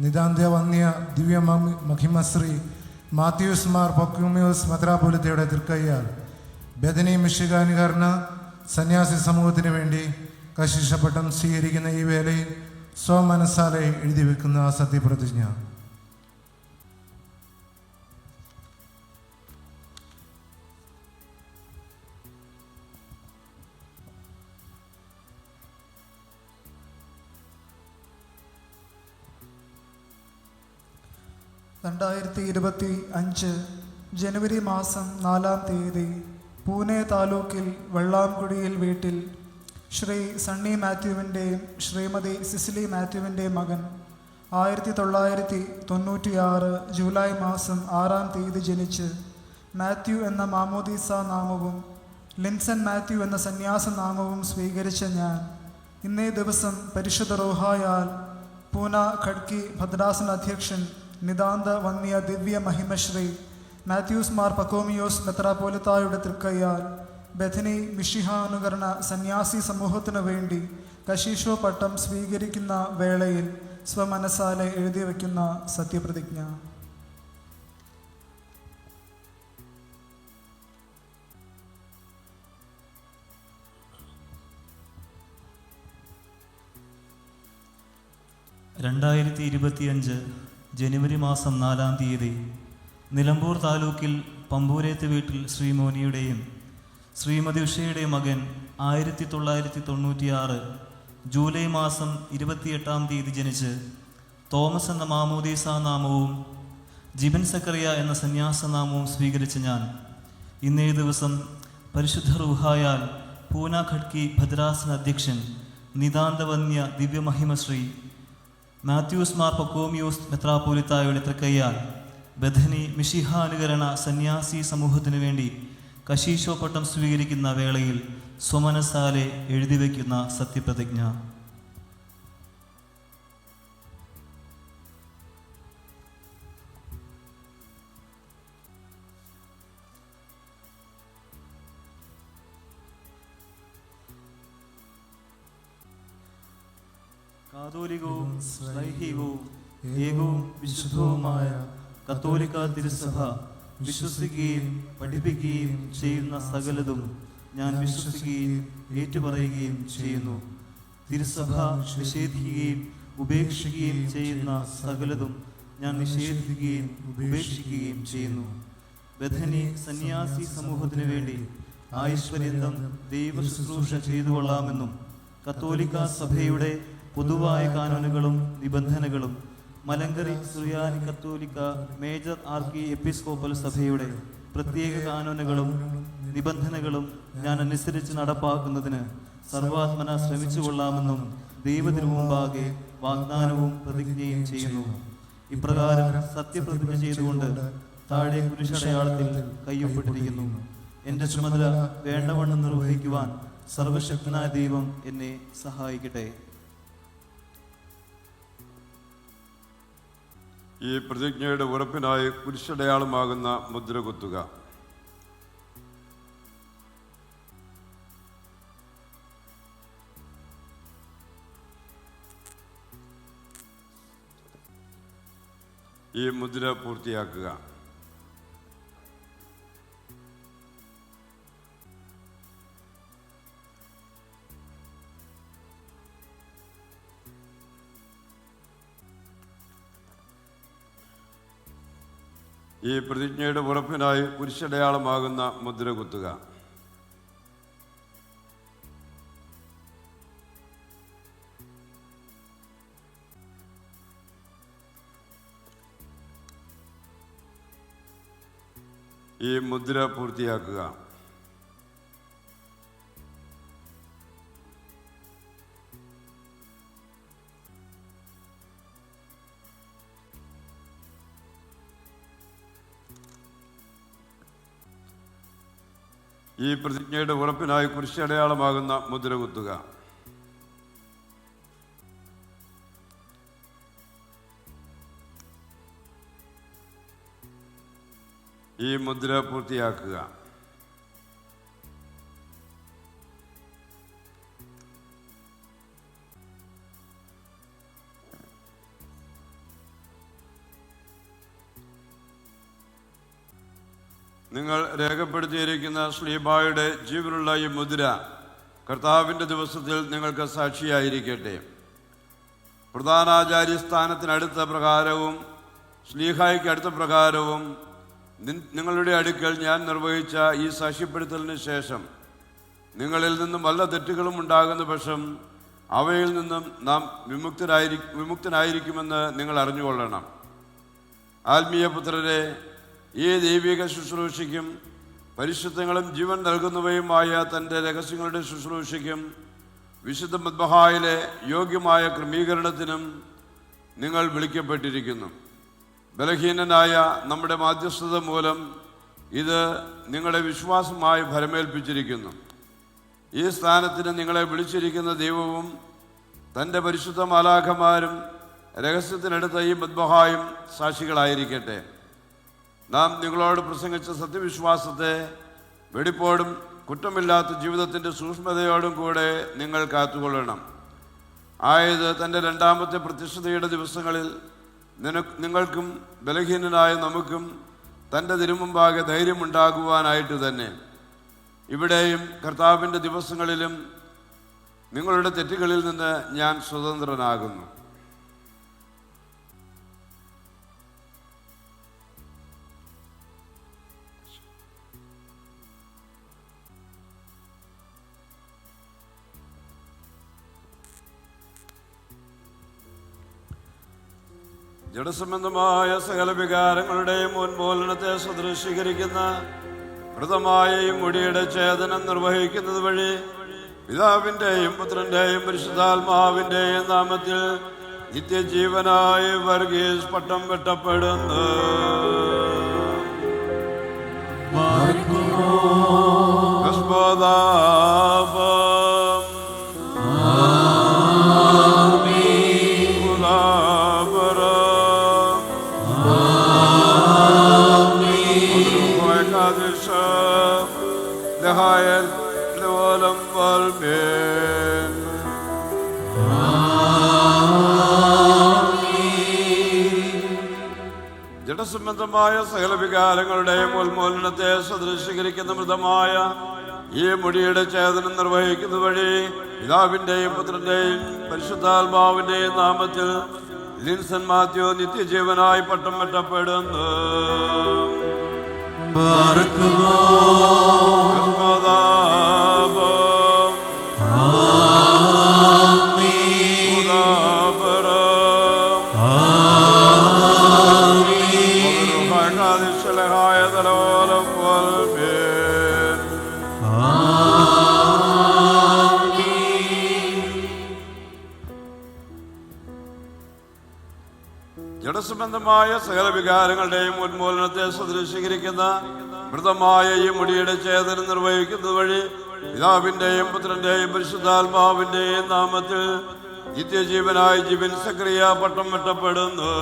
നിതാന്ത വന്യ ദിവ്യ മഹിമശ്രീ മാത്യൂസ് മാർ പൊക്യൂമിയോസ് മെത്രാപ്പൊലീത്തയുടെ തൃക്കയ്യാൽ ബദനി മിശിഹാനുകരണ സന്യാസി സമൂഹത്തിന് വേണ്ടി കശിഷപട്ടം സ്വീകരിക്കുന്ന ഈ വേളയിൽ സ്വമനസാലെ എഴുതി വെക്കുന്ന സത്യപ്രതിജ്ഞ. ജനുവരി മാസം 4-ാം തീയതി പൂനെ താലൂക്കിൽ വെള്ളാംകുടിയിൽ വീട്ടിൽ ശ്രീ സണ്ണി മാത്യുവിൻ്റെയും ശ്രീമതി സിസിലി മാത്യുവിൻ്റെയും മകൻ 1996 ജൂലൈ മാസം 6-ാം തീയതി ജനിച്ച് മാത്യു എന്ന മാമോദീസ നാമവും ലിൻസൺ മാത്യു എന്ന സന്യാസ നാമവും സ്വീകരിച്ച ഞാൻ ഇന്നേ ദിവസം പരിശുദ്ധ റൂഹായാൽ പൂന ഖഡ്കി ഭദ്രാസന അധ്യക്ഷൻ നിതാന്ത വന്യ ദിവ്യ മഹിമശ്രീ മാത്യൂസ് മാർ പക്കോമിയോസ് മെത്രാപ്പോലിത്തായുടെ തൃക്കയ്യാൽ ബഥനി മിഷിഹാനുകരണ സന്യാസി സമൂഹത്തിനു വേണ്ടി കശീഷോ പട്ടം സ്വീകരിക്കുന്ന വേളയിൽ സ്വമനസാലെ എഴുതി വയ്ക്കുന്ന സത്യപ്രതിജ്ഞ. ജനുവരി മാസം 4-ാം തീയതി നിലമ്പൂർ താലൂക്കിൽ പമ്പൂരേത്ത് വീട്ടിൽ ശ്രീ മോനിയുടെയും ശ്രീമതി ഉഷയുടെയും മകൻ 1996 ജൂലൈ മാസം 28-ാം തീയതി ജനിച്ച് തോമസ് എന്ന മാമോദീസ നാമവും ജിബൻ സക്കറിയ എന്ന സന്യാസ നാമവും സ്വീകരിച്ച ഞാൻ ഇന്നേ ദിവസം പരിശുദ്ധ റൂഹായാൽ പൂന ഖഡ്കി ഭദ്രാസന അധ്യക്ഷൻ നിതാന്തവന്യ ദിവ്യമഹിമശ്രീ മാത്യൂസ് മാർ പൊക്കോമിയോസ് മെത്രാപ്പോലിത്തായുടെ തൃക്കയ്യാൽ ബഥനി മിശിഹാനുകരണ സന്യാസി സമൂഹത്തിനു വേണ്ടി കശീശോ പട്ടം സ്വീകരിക്കുന്ന വേളയിൽ സ്വമനസാലെ എഴുതി വയ്ക്കുന്ന സത്യപ്രതിജ്ഞ. കാതോലികവും ശ്ലൈഹികവും ഏകവും വിശുദ്ധവുമായ കത്തോലിക്ക തിരുസഭ വിശ്വസിക്കുകയും പഠിപ്പിക്കുകയും ചെയ്യുന്ന സകലതും ഞാൻ വിശ്വസിക്കുകയും ഏറ്റുപറയുകയും ചെയ്യുന്നു. തിരുസഭ നിഷേധിക്കുകയും ഉപേക്ഷിക്കുകയും ചെയ്യുന്ന സകലതും ഞാൻ നിഷേധിക്കുകയും ഉപേക്ഷിക്കുകയും ചെയ്യുന്നു. ബഥനി സന്യാസി സമൂഹത്തിനു വേണ്ടി ആയുഷ്പര്യന്തം ദൈവ ശുശ്രൂഷ ചെയ്തു കൊള്ളാമെന്നും കത്തോലിക്ക സഭയുടെ പൊതുവായ കാനോനുകളും നിബന്ധനകളും മലങ്കര സുറിയാനി കത്തോലിക്ക മേജർ ആർക്കി എപ്പിസ്കോപ്പൽ സഭയുടെ പ്രത്യേക കാനോനുകളും നിബന്ധനകളും ഞാൻ അനുസരിച്ച് നടപ്പാക്കുന്നതിന് സർവാത്മന ശ്രമിച്ചു കൊള്ളാമെന്നും ദൈവത്തിനു മുമ്പാകെ വാഗ്ദാനവും പ്രതിജ്ഞയും ചെയ്യുന്നു. ഇപ്രകാരം സത്യപ്രതിജ്ഞ ചെയ്തുകൊണ്ട് താഴെ കുരിശടയാളത്തിൽ കയ്യൊപ്പിട്ടിരിക്കുന്നു. എൻ്റെ ചുമതല വേണ്ടവണ്ണം നിർവഹിക്കുവാൻ സർവശക്തനായ ദൈവം എന്നെ സഹായിക്കട്ടെ. ഈ പ്രതിജ്ഞയുടെ ഉറപ്പിനായി കുരിശടയാളമാകുന്ന മുദ്ര കുത്തുക. ഈ മുദ്ര പൂർത്തിയാക്കുക. ഈ പ്രതിജ്ഞയുടെ ഉറപ്പിനായി കുരിശടയാളമാകുന്ന മുദ്ര കുത്തുക. ഈ മുദ്ര പൂർത്തിയാക്കുക. ഈ പ്രതിജ്ഞയുടെ ഉറപ്പിനായി കുരിശടയാളമാകുന്ന മുദ്ര കുത്തുക. ഈ മുദ്ര പൂർത്തിയാക്കുക. നിങ്ങൾ രേഖപ്പെടുത്തിയിരിക്കുന്ന ശ്ലീബായുടെ ജീവനുള്ള ഈ മുദ്ര കർത്താവിൻ്റെ ദിവസത്തിൽ നിങ്ങൾക്ക് സാക്ഷിയായിരിക്കട്ടെ. പ്രധാനാചാര്യ സ്ഥാനത്തിനടുത്ത പ്രകാരവും ശ്ലീഹായ്ക്ക് അടുത്ത പ്രകാരവും നിങ്ങളുടെ അടുക്കൽ ഞാൻ നിർവഹിച്ച ഈ സാക്ഷ്യപ്പെടുത്തലിന് ശേഷം നിങ്ങളിൽ നിന്നും വല്ല തെറ്റുകളും ഉണ്ടാകുന്ന പക്ഷം അവയിൽ നിന്നും നാം വിമുക്തനായിരിക്കുമെന്ന് നിങ്ങൾ അറിഞ്ഞുകൊള്ളണം. ആത്മീയ പുത്രരെ, ഈ ദൈവിക ശുശ്രൂഷയ്ക്കും പരിശുദ്ധങ്ങളും ജീവൻ നൽകുന്നവയുമായ തൻ്റെ രഹസ്യങ്ങളുടെ ശുശ്രൂഷയ്ക്കും വിശുദ്ധ മദ്ബഹായിലെ യോഗ്യമായ ക്രമീകരണത്തിനും നിങ്ങൾ വിളിക്കപ്പെട്ടിരിക്കുന്നു. ബലഹീനനായ നമ്മുടെ മാധ്യസ്ഥത മൂലം ഇത് നിങ്ങളെ വിശ്വാസമായി ഫലമേൽപ്പിച്ചിരിക്കുന്നു. ഈ സ്ഥാനത്തിന് നിങ്ങളെ വിളിച്ചിരിക്കുന്ന ദൈവവും തൻ്റെ പരിശുദ്ധ മാലാഖമാരും രഹസ്യത്തിനടുത്ത ഈ മദ്ബഹായും സാക്ഷികളായിരിക്കട്ടെ. നാം നിങ്ങളോട് പ്രസംഗിച്ച സത്യവിശ്വാസത്തെ വെടിപ്പോടും കുറ്റമില്ലാത്ത ജീവിതത്തിൻ്റെ സൂക്ഷ്മതയോടും കൂടെ നിങ്ങൾ കാത്തുകൊള്ളണം. ആയത് തൻ്റെ രണ്ടാമത്തെ പ്രത്യക്ഷതയുടെ ദിവസങ്ങളിൽ നിങ്ങൾക്കും ബലഹീനനായ നമുക്കും തൻ്റെ തിരുമുമ്പാകെ ധൈര്യമുണ്ടാകുവാനായിട്ട് തന്നെ. ഇവിടെയും കർത്താവിൻ്റെ ദിവസങ്ങളിലും നിങ്ങളുടെ തെറ്റുകളിൽ നിന്ന് ഞാൻ സ്വതന്ത്രനാകുന്നു. ജഡസംബന്ധമായ സകല വികാരങ്ങളുടെയും ഉന്മൂലനത്തെ സദൃശീകരിക്കുന്ന വ്രതമായ ഈ മുടിയുടെ ഛേദനം നിർവഹിക്കുന്നത് വഴി പിതാവിൻ്റെയും പുത്രൻ്റെയും പരിശുദ്ധാത്മാവിൻ്റെയും നാമത്തിൽ നിത്യജീവനായി വർഗീസ് പട്ടം വെട്ടപ്പെടുന്നു. ജഡസംബന്ധമായ സകല വികാരങ്ങളുടെയും ഉന്മൂലനത്തെ സദൃശീകരിക്കുന്ന മൃതമായ ഈ മുടിയുടെ ഛേദനം നിർവഹിക്കുന്നത് വഴി പിതാവിൻ്റെയും പുത്രൻ്റെയും പരിശുദ്ധാത്മാവിൻ്റെയും നാമത്തിൽ ലിൻസൺ മാത്യു നിത്യജീവനായി പട്ടം വെട്ടപ്പെടുന്നു. ജഡസംബന്ധമായ സകല വികാരങ്ങളുടെയും ഉന്മൂലനത്തെ സദൃശീകരിക്കുന്ന മൃതമായ ഈ മുടിയുടെ ഛേദനം നിർവഹിക്കുന്നത് വഴി പിതാവിന്റെയും പുത്രന്റെയും പരിശുദ്ധാത്മാവിന്റെയും നാമത്തിൽ നിത്യജീവനായി ജീവൻ സക്രിയ പട്ടം വെട്ടപ്പെടുന്നു.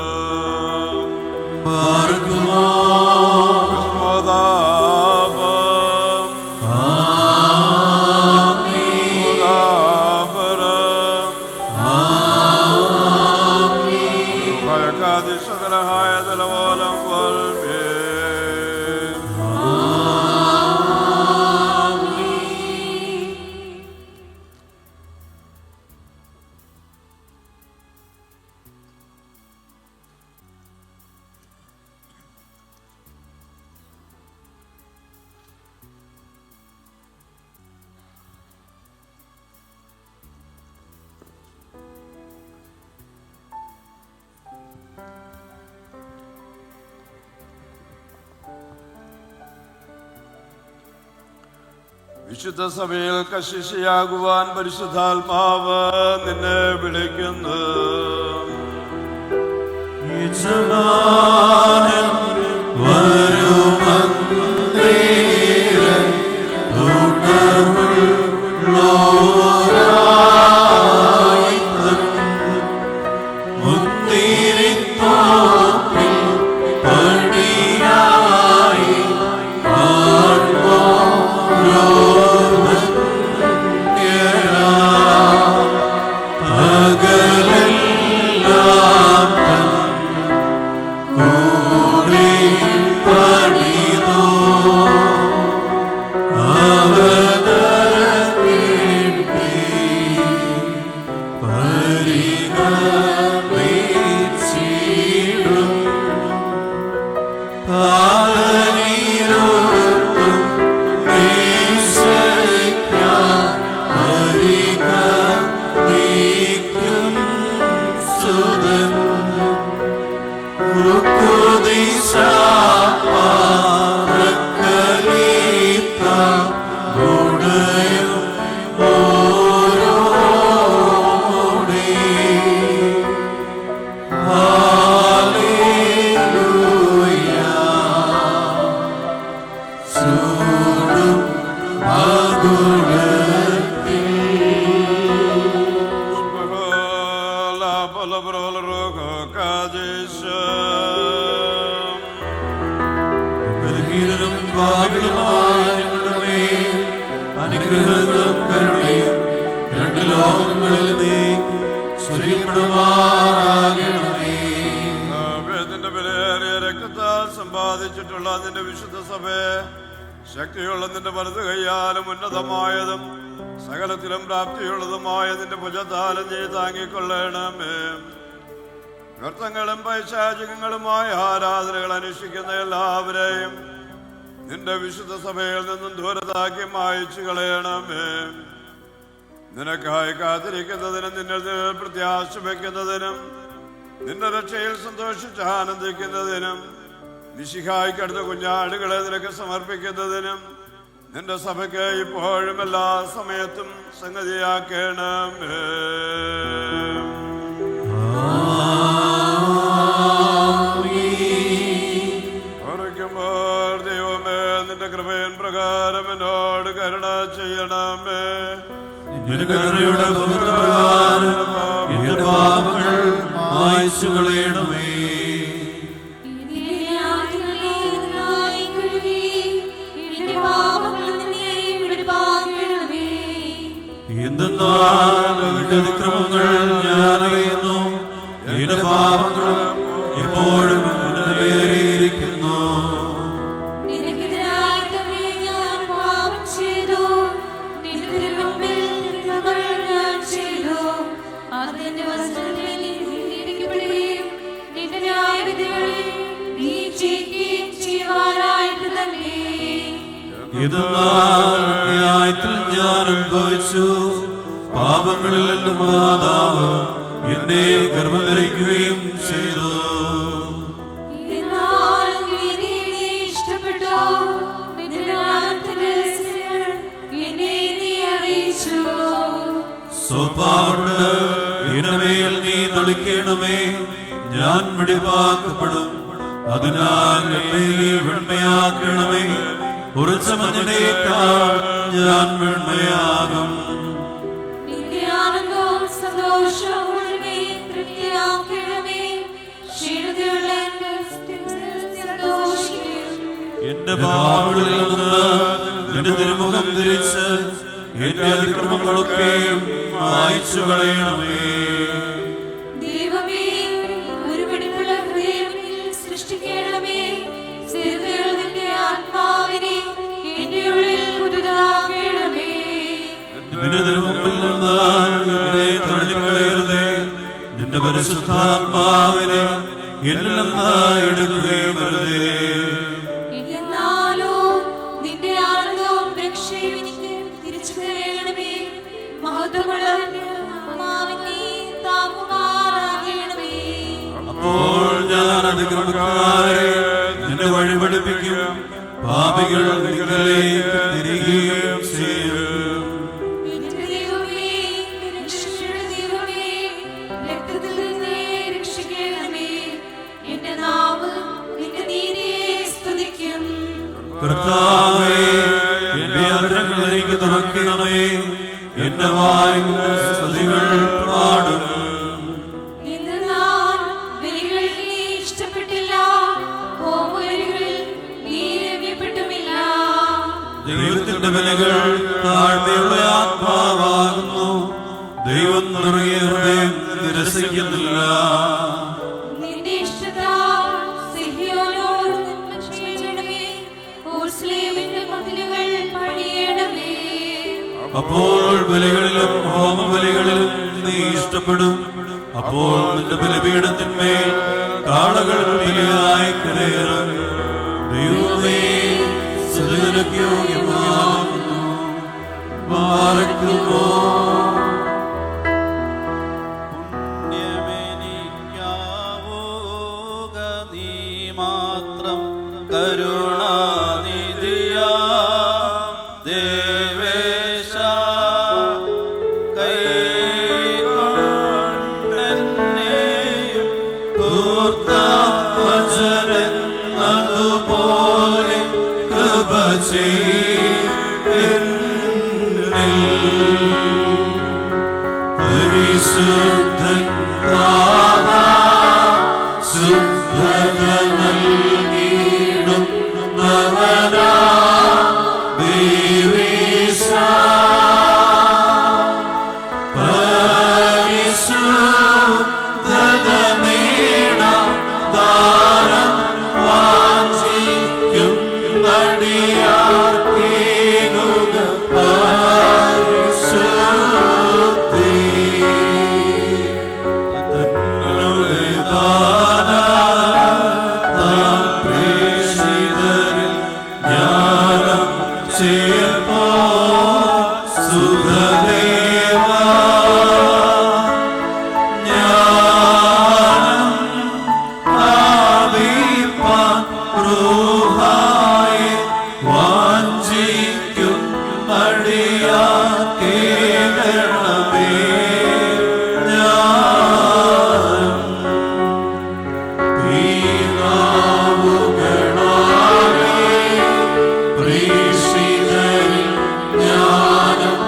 വിശുദ്ധ സഭയിൽ കശിശയാകുവാൻ പരിശുദ്ധാത്മാവ് നിന്നെ വിളിക്കുന്നു. സമ്പാദിച്ചിട്ടുള്ള നിന്റെ വിശുദ്ധ സഭയെ ശക്തിയുള്ള നിന്റെ വലതു കൈയാലും ഉന്നതമായതും സകലത്തിലും പ്രാപ്തിയുള്ളതുമായ നിന്റെ ഭുജത്താലും നീ താങ്ങിക്കൊള്ളണമേ. വ്യർത്ഥങ്ങളും പൈശാചികങ്ങളുമായ ആരാധനകൾ അനുഷ്ഠിക്കുന്ന എല്ലാവരെയും നിന്റെ വിശുദ്ധ സഭയിൽ നിന്നും ദൂരത്താക്കി മായിച്ചു കളയണമേ. നിനക്കായി കാത്തിരിക്കുന്നതിനും നിന്നിൽ പ്രത്യാശ വയ്ക്കുന്നതിനും നിന്റെ രക്ഷയിൽ സന്തോഷിച്ച് ആനന്ദിക്കുന്നതിനും മിശിഹായ്ക്കടുത്ത കുഞ്ഞാടുകളെ നിനക്ക് സമർപ്പിക്കുന്നതിനും നിന്റെ സഭയ്ക്ക് ഇപ്പോഴും എല്ലാ സമയത്തും സംഗതിയാക്കണമേ. ഓർക്കുമ്പോൾ ദൈവമേ നിന്റെ കൃപയൻ പ്രകാരം എന്നോട് കരുണ ചെയ്യണമേ. അതിക്രമങ്ങൾ ഞാൻ അറിയുന്നു, എന്റെ പാപങ്ങളും എപ്പോഴും ിരിക്കുന്നു. നിന്റെ ന്യായവിധികളിൽ നീ ചെയ്യുവാനായിട്ട് തന്നെ ന്യായത്തിൽ ഞാൻ അനുഭവിച്ചു. പാപങ്ങളിൽ എന്റെ മാതാവ് എന്നെ ഗർഭധരിക്കുകയും ചെയ്തു. സ്വഭാവമുണ്ട് ഇനമേൽ നീ തളിക്കണമേ, ഞാൻ വെടിവാക്കപ്പെടും. അതിനാൽ എന്നെ നീ വെണ്മയാക്കണമേ, ഉറച്ച മഞ്ഞിനേക്കാൾ ഞാൻ വെണ്മയാകും. എന്റെ പാപങ്ങളിൽ നിന്ന് നിന്റെ തിരുമുഖം തിരിച്ച് എന്റെ അതിക്രമങ്ങളൊക്കെയും മായ്ച്ചു കളയണമേ. നിന്റെ തിരുമുമ്പിൽ നിന്ന് എന്നെ തള്ളിക്കളയരുതേ. നിന്റെ പരിശുദ്ധാത്മാവിനെ എന്നിൽ നിന്ന് എടുക്കുകയും വരുതേ. അപ്പോൾ ഞാൻ അതിക്രമക്കാരെ നിന്റെ വഴി പഠിപ്പിക്കും, പാപികൾ നിങ്ങളിലേക്ക് തിരികുകയും ചെയ്യും. കർത്താവേ, എന്റെ അധരങ്ങൾ എനിക്ക് തുറക്കണമേ, എന്റെ വായുടെ സ്തുതികൾ പാടും. ദൈവത്തിന്റെ ബലികൾ താഴ്മയുള്ള ആത്മാവാകുന്നു. ദൈവം നിറയെ ഹൃദയം നിരസിക്കുന്നില്ല. അപ്പോൾ ബലികളിലും ഹോമബലികളിലും നീ ഇഷ്ടപ്പെടും. അപ്പോൾ നിന്റെ ബലിപീഠത്തിന്മേൽ കാളകൾ ബലിയായി കരയേറും. ദൈവമേ, സ്തുതിക്ക് യോഗ്യമാകുന്നു. ബാരക്കുമോ. പുണ്യമെനിക്കാവുക നീ മാത്രം, കരുണാനിധിയാ ദേവേശ. കൈകൊണ്ടെന്നെയും കൂർത്തവചനെന്നതുപോലെ കൃപ പരിശുദ്ധൻ താതാ, ശുദ്ധത നൽകിയിടുന്നവനാ ദേവേശ. പരിശുദ്ധത നേടാം ദാനം വാഞ്ചിക്കുന്നടിയാർക്കേകുക പരിശുദ്ധി. തങ്ങളുടെ ദാനം പ്രേക്ഷിതരിൽ ജ്ഞാനം ചേർപ്പോ സുഖദേവ. ജ്ഞാനം പ്രാപിപ്പാൻ റൂഹായെ വാഞ്ചിക്കും അടിയാർക്കേകണമേ. ജ്ഞാനം പീതാവുകളാകെ പ്രേക്ഷിതരിൽ ജ്ഞാനം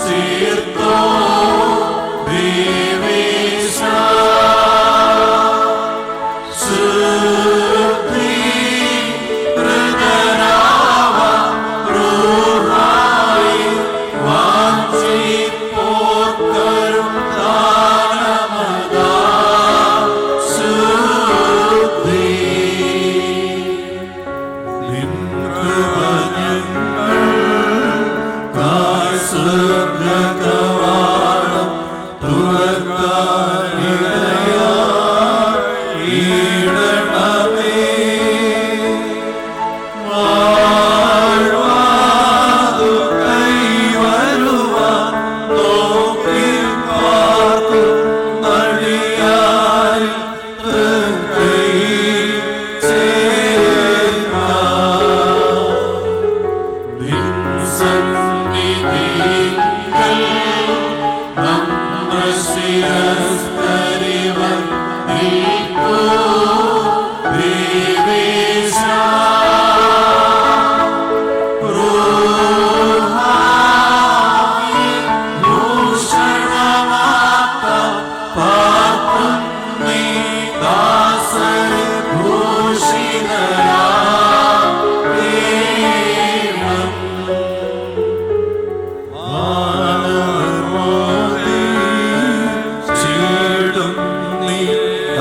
ചേർത്തോ ദേവേശ. ശുദ്ധീകൃതരാവാൻ റൂഹായി വാഞ്ചിപ്പോർക്കരും ദാനമതാ ശുദ്ധി. നിൻ കൃപ ഞങ്ങൾക്കായി സ്വർഗ്ഗകവാടം തുറക്കാനിടയായിടണമേ. വാഴ്വാൻ സന്നിധിയിൽ നമ്മുടെ ശിരസ്കരിവർ നിൽക്കൂ ദേവേശ.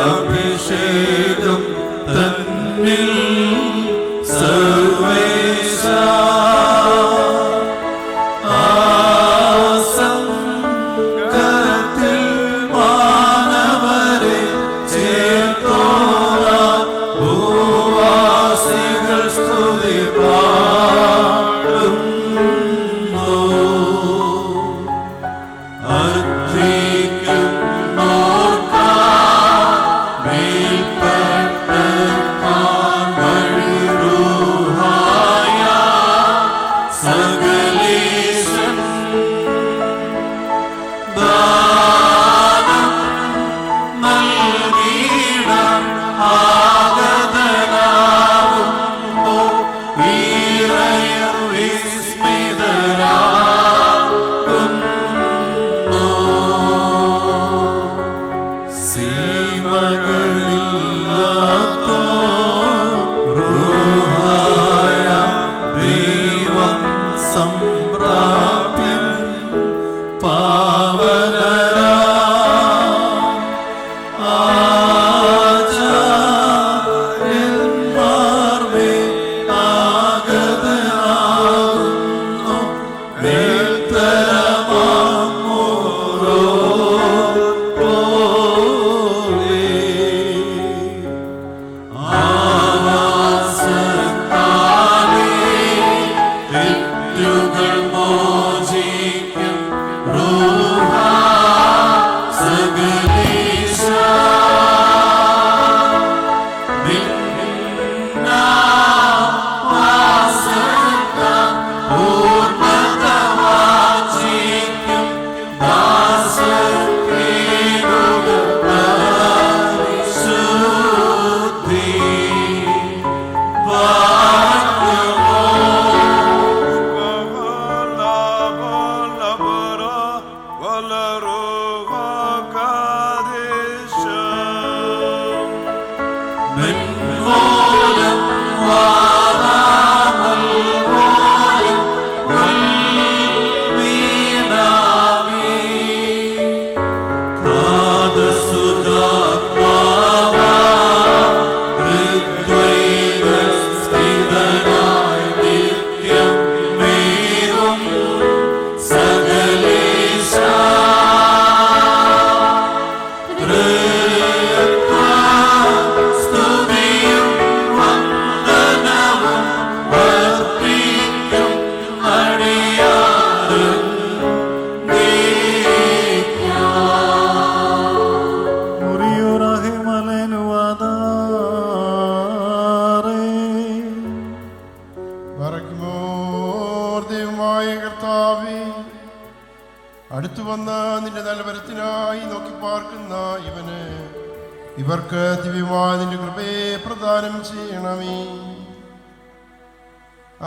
അഭിഷേകം തന്നിൽ സർവേശ ആസംഗത്തിൽ മാനവരെ ചേർത്തോള ഭൂവാസികൾ സ്തുതി പാടുന്നു. സംപ്രാപ്യം പാവനരാ ആചാര്യന്മാർമേ ആഗതനാകുന്നു മേൽത്തരമാമോരോ പോലെ തെറ്റുകൾ മോചിക്കും റൂഹ സകലേശ. നിന്നാവാസത്താൽ പൂർണ്ണത വാഞ്ചിക്കും ദാസർക്കേകുക പരിശുദ്ധി. അടുത്തു വന്ന നിന്റെ നൽവരത്തിനായി നോക്കി പാർക്കുന്ന ഇവന് ഇവർക്ക് ദിവ്യമായ നിന്റെ കൃപയെ പ്രദാനം ചെയ്യണമേ.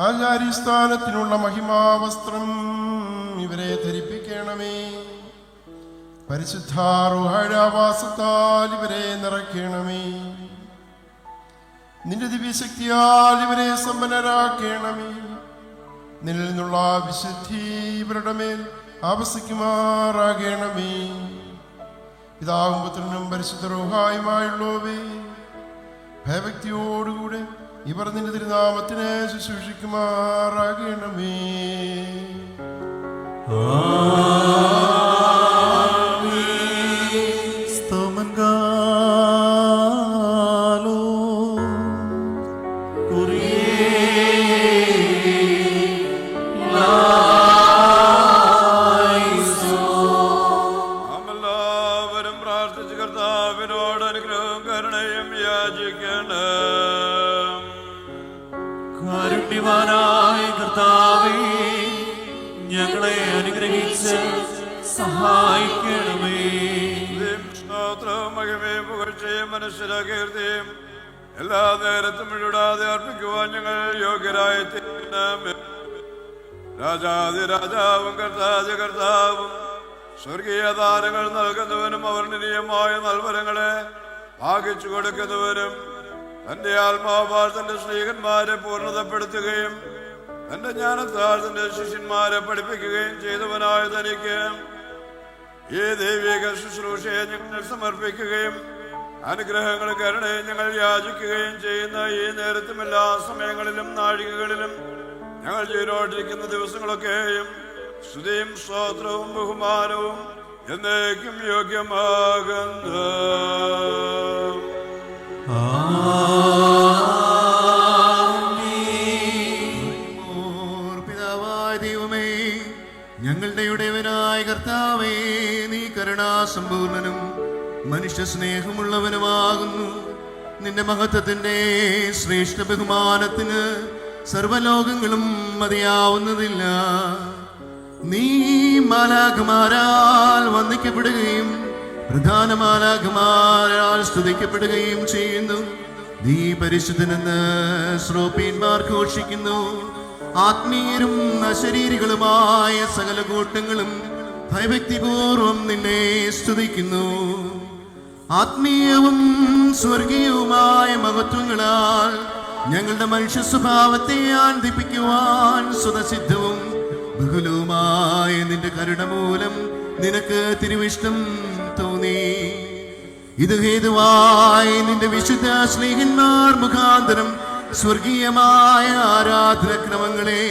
ആചാര്യസ്ഥാനത്തിനുള്ള മഹിമാവസ്ത്രം ഇവരെ ധരിപ്പിക്കണമേ. പരിശുദ്ധാരൂഹാവാസത്താൽ ഇവരെ നിറയ്ക്കണമേ. നിന്റെ ദിവ്യശക്തിയാൽ ഇവരെ സമ്പന്നരാക്കണമേ. നിന്നിൽ നിന്നുള്ള വിശുദ്ധി ഇവരുടെ മേൽ ആവസിക്കുമാറാകണമേ. പിതാവും പുത്രനും പരിശുദ്ധ റൂഹായുമായുള്ളവേ, ഭയഭക്തിയോടുകൂടെ ഇവർ നിന്റെ തിരുനാമത്തിന് ശുശ്രൂഷിക്കുമാറാകണമേ. കാരുണ്യവാനായ കർത്താവേ, ഞങ്ങളെ അനുഗ്രഹിച്ച് സഹായിക്കണമേ. മഹിമയും പുകഴ്ചയും മനസ്സിലാക്കിയും എല്ലാ നേരത്തും ഇടാതെ അർപ്പിക്കുവാൻ ഞങ്ങൾ യോഗ്യരായി തീരണമേ. രാജാതിരാജാവും കർത്താതി കർത്താവും സ്വർഗീയ ദാനങ്ങൾ നൽകുന്നവനും അവർണ്ണനീയമായ നൽവരങ്ങളെ ഭാഗിച്ചു കൊടുക്കുന്നവനും തന്റെ ആത്മാവാൽ തന്റെ സ്നേഹന്മാരെ പൂർണ്ണതപ്പെടുത്തുകയും തന്റെ ജ്ഞാനത്താൽ തന്റെ ശിഷ്യന്മാരെ പഠിപ്പിക്കുകയും ചെയ്തവനായ തനിക്ക് ഈ ദൈവിക ശുശ്രൂഷയെ ഞങ്ങൾ സമർപ്പിക്കുകയും അനുഗ്രഹങ്ങളും കരുണയും ഞങ്ങൾ യാചിക്കുകയും ചെയ്യുന്ന ഈ നേരത്തും എല്ലാ സമയങ്ങളിലും നാഴികകളിലും ഞങ്ങൾ ജീവനോടിരിക്കുന്ന ദിവസങ്ങളൊക്കെയും സ്തുതിയും സ്തോത്രവും ബഹുമാനവും എന്നേക്കും യോഗ്യമാകുന്നു. പിതാവായ ദൈവമേ, ഞങ്ങളുടെ ഉടയവനായ കർത്താവേ, നീ കരുണാസമ്പൂർണനും മനുഷ്യ സ്നേഹമുള്ളവനുമാകുന്നു. നിന്റെ മഹത്വത്തിന്റെ ശ്രേഷ്ഠ ബഹുമാനത്തിന് സർവലോകങ്ങളും മതിയാവുന്നതില്ല. നീ മാലാഖമാരാൽ വന്ദിക്കപ്പെടുകയും പ്രധാന മാലാഖമാരാൽ സ്തുതിക്കപ്പെടുകയും ചെയ്യുന്നു. നീ പരിശുദ്ധനെന്ന് ശ്രോപ്പീന്മാർ ഘോഷിക്കുന്നു. ആത്മീയരും അശരീരികളുമായ സകല കൂട്ടങ്ങളും ഭയഭക്തിപൂർവം നിന്നെ സ്തുതിക്കുന്നു. ആത്മീയവും സ്വർഗീയവുമായ മഹത്വങ്ങളാൽ ഞങ്ങളുടെ മനുഷ്യ സ്വഭാവത്തെ ആനന്ദിപ്പിക്കുവാൻ സ്വതസിദ്ധവും ബഹുലവുമായ നിന്റെ കരുണ മൂലം നിനക്ക് തിരുവിഷ്ടം തോന്നി. ഇത് ഹേതുവായി നിന്റെ വിശുദ്ധ സ്നേഹന്മാർ മുഖാന്തരം സ്വർഗീയമായ ആരാധനക്രമങ്ങളെ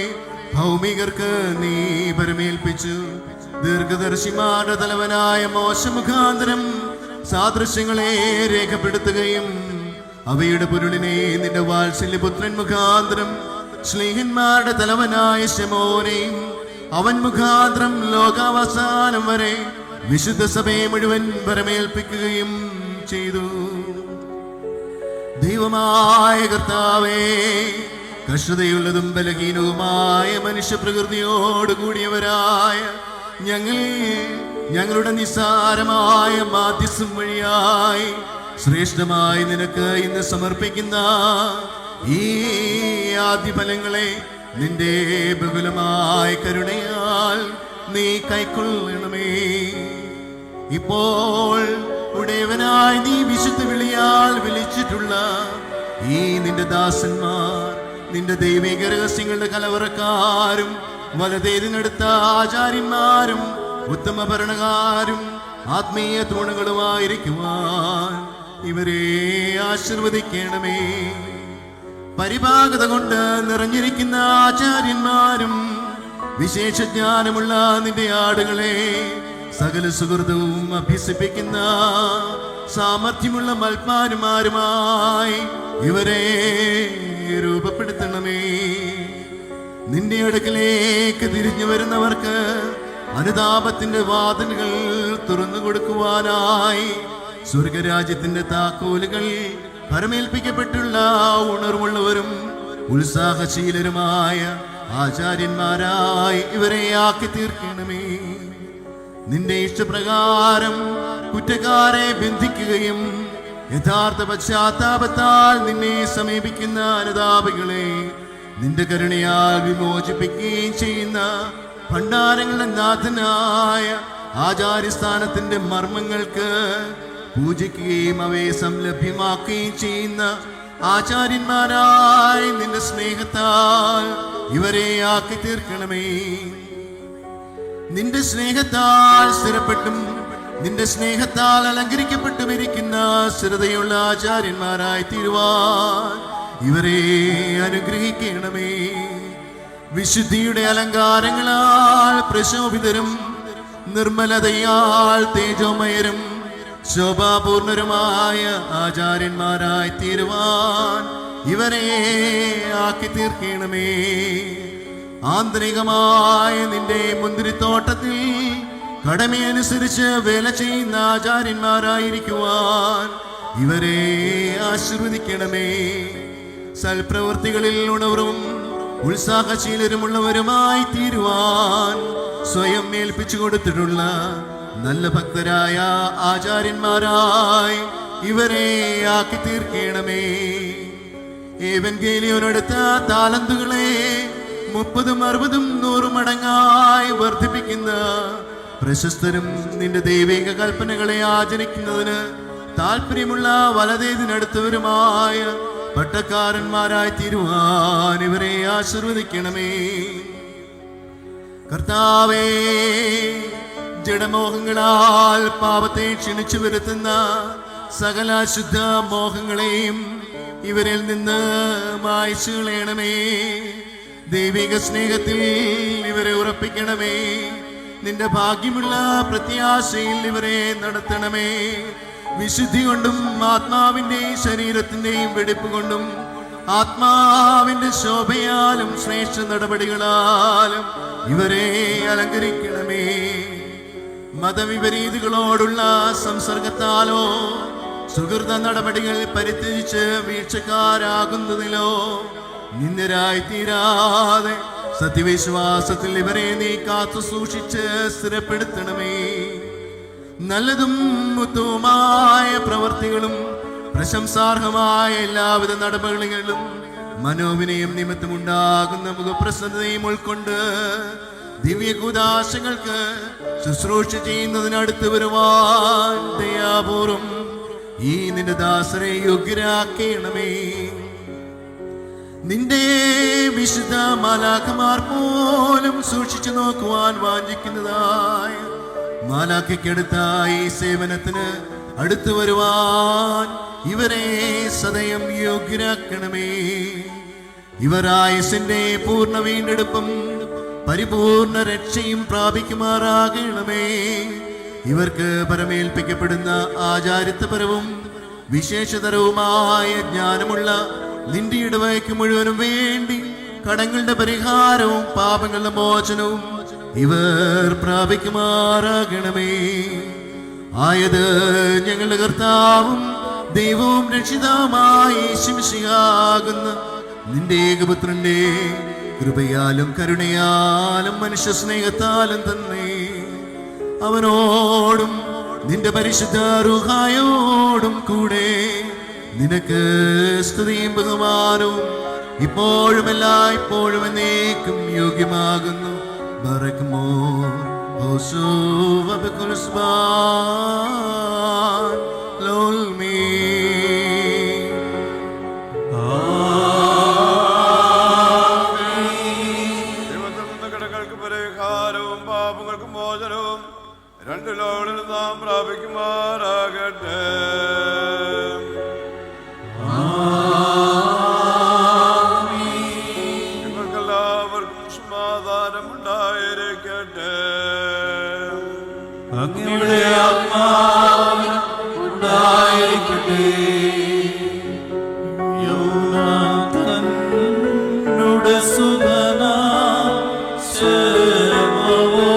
ഭൗമികർക്ക് നീ പരമേൽപ്പിച്ചു. ദീർഘദർശിമാരുടെ തലവനായ മോശ മുഖാന്തരം സാദൃശ്യങ്ങളെ രേഖപ്പെടുത്തുകയും അവയുടെ പൊരുളിനെ നിന്റെ വാത്സല്യപുത്രൻ മുഖാന്തരം സ്നേഹന്മാരുടെ തലവനായ ശമോനെയും അവൻ മുഖാന്തരം ലോകാവസാനം വരെ വിശുദ്ധ സഭയെ മുഴുവൻ പരമേൽപ്പിക്കുകയും ചെയ്തു. ദൈവമായ കർത്താവേ, കഷ്ടതയുള്ളതും ബലഹീനവുമായ മനുഷ്യ പ്രകൃതിയോട് കൂടിയവരായ ഞങ്ങളുടെ നിസ്സാരമായ മാധ്യസ്ഥം വഴിയായി ശ്രേഷ്ഠമായി നിനക്ക് ഇന്ന് സമർപ്പിക്കുന്ന ഈ ആദ്യഫലങ്ങളെ നിന്റെ ബഹുലമായ കരുണയാൽ നീ കൈക്കൊള്ളണമേ. ഇപ്പോൾ ഉടയവനായി നീ വിശുദ്ധ വിളിയാൽ വിളിച്ചിട്ടുള്ള ഈ നിന്റെ ദാസന്മാർ നിന്റെ ദൈവിക രഹസ്യങ്ങളുടെ കലവറക്കാരും വലതേതിനടുത്ത ആചാര്യന്മാരും ഉത്തമ ഭരണകാരും ആത്മീയ തൂണുകളുമായിരിക്കുവാൻ ഇവരെ ആശീർവദിക്കണമേ. പരിഭാഗത കൊണ്ട് നിറഞ്ഞിരിക്കുന്ന ആചാര്യന്മാരും വിശേഷജ്ഞാനമുള്ള നിന്റെ ആടുകളെ സകല സുഹൃതവും അഭ്യസിപ്പിക്കുന്ന സാമർഥ്യമുള്ള മൽപ്പാരുമാരുമായി ഇവരെ രൂപപ്പെടുത്തണമേ. നിന്റെ അടുക്കലേക്ക് തിരിഞ്ഞു വരുന്നവർക്ക് അനുതാപത്തിന്റെ വാതിലുകൾ തുറന്നു കൊടുക്കുവാനായി സ്വർഗരാജ്യത്തിന്റെ താക്കോലുകൾ പരമേൽപ്പിക്കപ്പെട്ടുള്ള ഉണർവുള്ളവരും ഉത്സാഹശീലരുമായ ആചാര്യന്മാരായി ഇവരെ ആക്കി തീർക്കണമേ. നിന്റെ ഇഷ്ടപ്രകാരം കുറ്റക്കാരെ ബന്ധിക്കുകയും യഥാർത്ഥ പശ്ചാത്താപത്താൽ നിന്നെ സമീപിക്കുന്ന അനുതാപികളെ നിന്റെ കരുണയാൽ വിമോചിപ്പിക്കുകയും ചെയ്യുന്ന ഭണ്ഡാരങ്ങളുടെ നാഥനായ ആചാര്യസ്ഥാനത്തിന്റെ മർമ്മങ്ങൾക്ക് പൂജിക്കുകയും അവയെ സംലഭ്യമാക്കുകയും ചെയ്യുന്ന ആചാര്യന്മാരായി നിന്റെ സ്നേഹത്താൽ ഇവരെ ആക്കി തീർക്കണമേ. നിന്റെ സ്നേഹത്താൽ സ്ഥിരപ്പെട്ടും നിന്റെ സ്നേഹത്താൽ അലങ്കരിക്കപ്പെട്ടും ഇരിക്കുന്ന സ്ഥിരതയുള്ള ആചാര്യന്മാരായി തീരുവാൻ ഇവരെ അനുഗ്രഹിക്കണമേ. വിശുദ്ധിയുടെ അലങ്കാരങ്ങളാൽ പ്രശോഭിതരും നിർമ്മലതയാൽ തേജോമയരും ശോഭാപൂർണരുമായ ആചാര്യന്മാരായി തീരുവാൻ ഇവരെ ആക്കി തീർക്കണമേ. ആന്തരികമായ നിന്റെ മുന്തിരിത്തോട്ടത്തിൽ കടമയനുസരിച്ച് വേല ചെയ്യുന്ന ആചാര്യന്മാരായിരിക്കുവാൻ ഇവരെ ആശീർവദിക്കണമേ. സൽപ്രവൃത്തികളിൽ ഉണർവും ഉത്സാഹശീലരുമുള്ളവരുമായി തീരുവാൻ സ്വയം ഏൽപ്പിച്ചു കൊടുത്തിട്ടുള്ള നല്ല ഭക്തരായ ആചാര്യന്മാരായി ഇവരെ ആക്കി തീർക്കണമേ. ഏവൻഗേലിയോനെടുത്ത താലന്തുകളെ 30, 60, 100 മടങ്ങായി വർദ്ധിപ്പിക്കുന്ന പ്രശസ്തരും നിന്റെ ദൈവിക കൽപ്പനകളെ ആചരിക്കുന്നതിന് താല്പര്യമുള്ള വലതേതിനടുത്തവരുമായ പട്ടക്കാരന്മാരായി തീരുവാൻ ഇവരെ ആശീർവദിക്കണമേ. കർത്താവേ, ജഡമോഹങ്ങളാൽ പാപത്തെ ക്ഷണിച്ചു വരുത്തുന്ന സകല ശുദ്ധ മോഹങ്ങളെയും ഇവരിൽ നിന്ന് മായ്ച്ചു കളയണമേ. ദൈവിക സ്നേഹത്തിൽ ഇവരെ ഉറപ്പിക്കണമേ. നിന്റെ ഭാഗ്യമുള്ള പ്രത്യാശയിൽ ഇവരെ നടത്തണമേ. വിശുദ്ധി കൊണ്ടും ആത്മാവിന്റെയും ശരീരത്തിന്റെയും വെടിപ്പ് കൊണ്ടും ആത്മാവിന്റെ ശോഭയാലും ശ്രേഷ്ഠ നടപടികളാലും ഇവരെ അലങ്കരിക്കണമേ. മതവിപരീതികളോടുള്ള സംസർഗത്താലോ സുഹൃത നടപടികൾ പരിത്യജിച്ച് വീഴ്ചക്കാരാകുന്നതിലോ നിന്ദരായി തീരാതെ സത്യവിശ്വാസത്തിൽ ഇവരെ നീ കാത്തു സൂക്ഷിച്ച് സ്ഥിരപ്പെടുത്തണമേ. നല്ലതും ഉത്തമമായ പ്രവർത്തികളും പ്രശംസാർഹമായ എല്ലാവിധ നടപടികളും മനോവിനയം നിമിത്തമുണ്ടാകുന്ന മുഖപ്രസന്നതയും ഉൾക്കൊണ്ട് ദിവ്യകൂദാശങ്ങൾക്ക് ശുശ്രൂഷ ചെയ്യുന്നതിനടുത്ത് വരുവാൻ ദയാപൂർവം ഈ നിന്റെ ദാസരെ യോഗ്യരാക്കണമേ. നിന്റെ വിശുദ്ധ മാലാഖമാർ പോലും സൂക്ഷിച്ചു നോക്കുവാൻ വാഞ്ചിക്കുന്നതായ മാലാഖയ്ക്കടുത്ത ഈ സേവനത്തിന് അടുത്തു വരുവാൻ ഇവരെ സദയം യോഗ്യരാക്കണമേ. ഇവർ ആയുസിന്റെ പൂർണ്ണ വീണ്ടെടുപ്പും പരിപൂർണ രക്ഷയും പ്രാപിക്കുമാറാകണമേ. ഇവർക്ക് പരമേൽപ്പിക്കപ്പെടുന്ന ആചാരിത്വപരവും വിശേഷതരവുമായ ജ്ഞാനമുള്ള നിന്റെ ഇടവയ്ക്ക് മുഴുവനും വേണ്ടി കടങ്ങളുടെ പരിഹാരവും പാപങ്ങളുടെ മോചനവും ഇവർ പ്രാപിക്കുമാറാകണമേ. ആയത് ഞങ്ങളുടെ കർത്താവും ദൈവവും രക്ഷിതാവുമായ യേശുമിശിഹാകുന്ന നിന്റെ ഏകപുത്രന്റെ കൃപയാലും കരുണയാലും മനുഷ്യ സ്നേഹത്താലും തന്നെ അവനോടും നിന്റെ പരിശുദ്ധ റൂഹായോടും കൂടെ നിനക്ക് സ്തുതിയും ബഹുമാനവും ഇപ്പോഴും എല്ലായ്പ്പോഴും എന്നേക്കും യോഗ്യമാകുന്നു. ബറക്കുമോ ഓസോ വബകുൽ സ്ബാൻ ലോൽമീ. ദൈവത്തിൽ നിന്ന് കടങ്ങൾക്ക് പരിഹാരവും പാപങ്ങൾക്ക് മോചനവും രണ്ട് ലോകങ്ങളിൽ നാം പ്രാപിക്കുമാറാകട്ടെ. നിങ്ങൾക്കെല്ലാവർക്കും സമാധാനം ഉണ്ടായിരിക്കട്ടെ. അങ്ങയുടെ ആത്മാവിന് ഉണ്ടായിരിക്കട്ടെ. യോനാഥനുടെ സുതനാ ശമവോ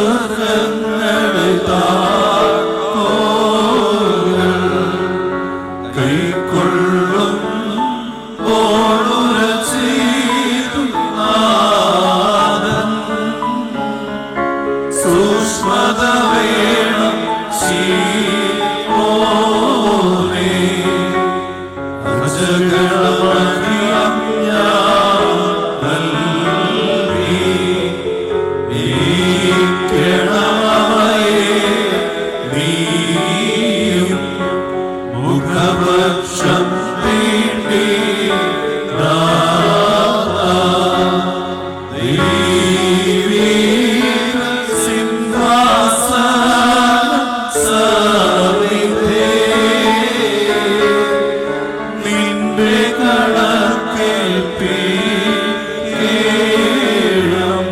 ഭൂസ്വർഗ്ഗങ്ങളെ താക്കോലുകൾ കൈക്കൊള്ളും ഓളുരചീതുനാഥൻ സൂക്ഷ്മത വേണം ശീലോനേ അജഗണമഖിലം ഞാൻ നൽകി നീക്കണമവയെ നീയും മുഖപക്ഷം തീണ്ടി ദൈവീക സിംഹാസനം സവിധേ നിന്റെ കണക്കേൽപ്പിക്കണം.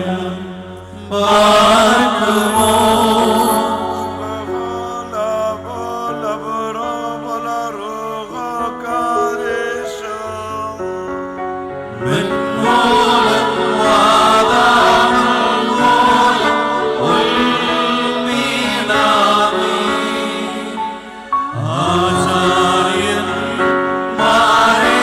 പാർക്കുമോ വെൺമോലം വാദാമോലം ഉൾമീനാമി ആചാര്യന്മാരെ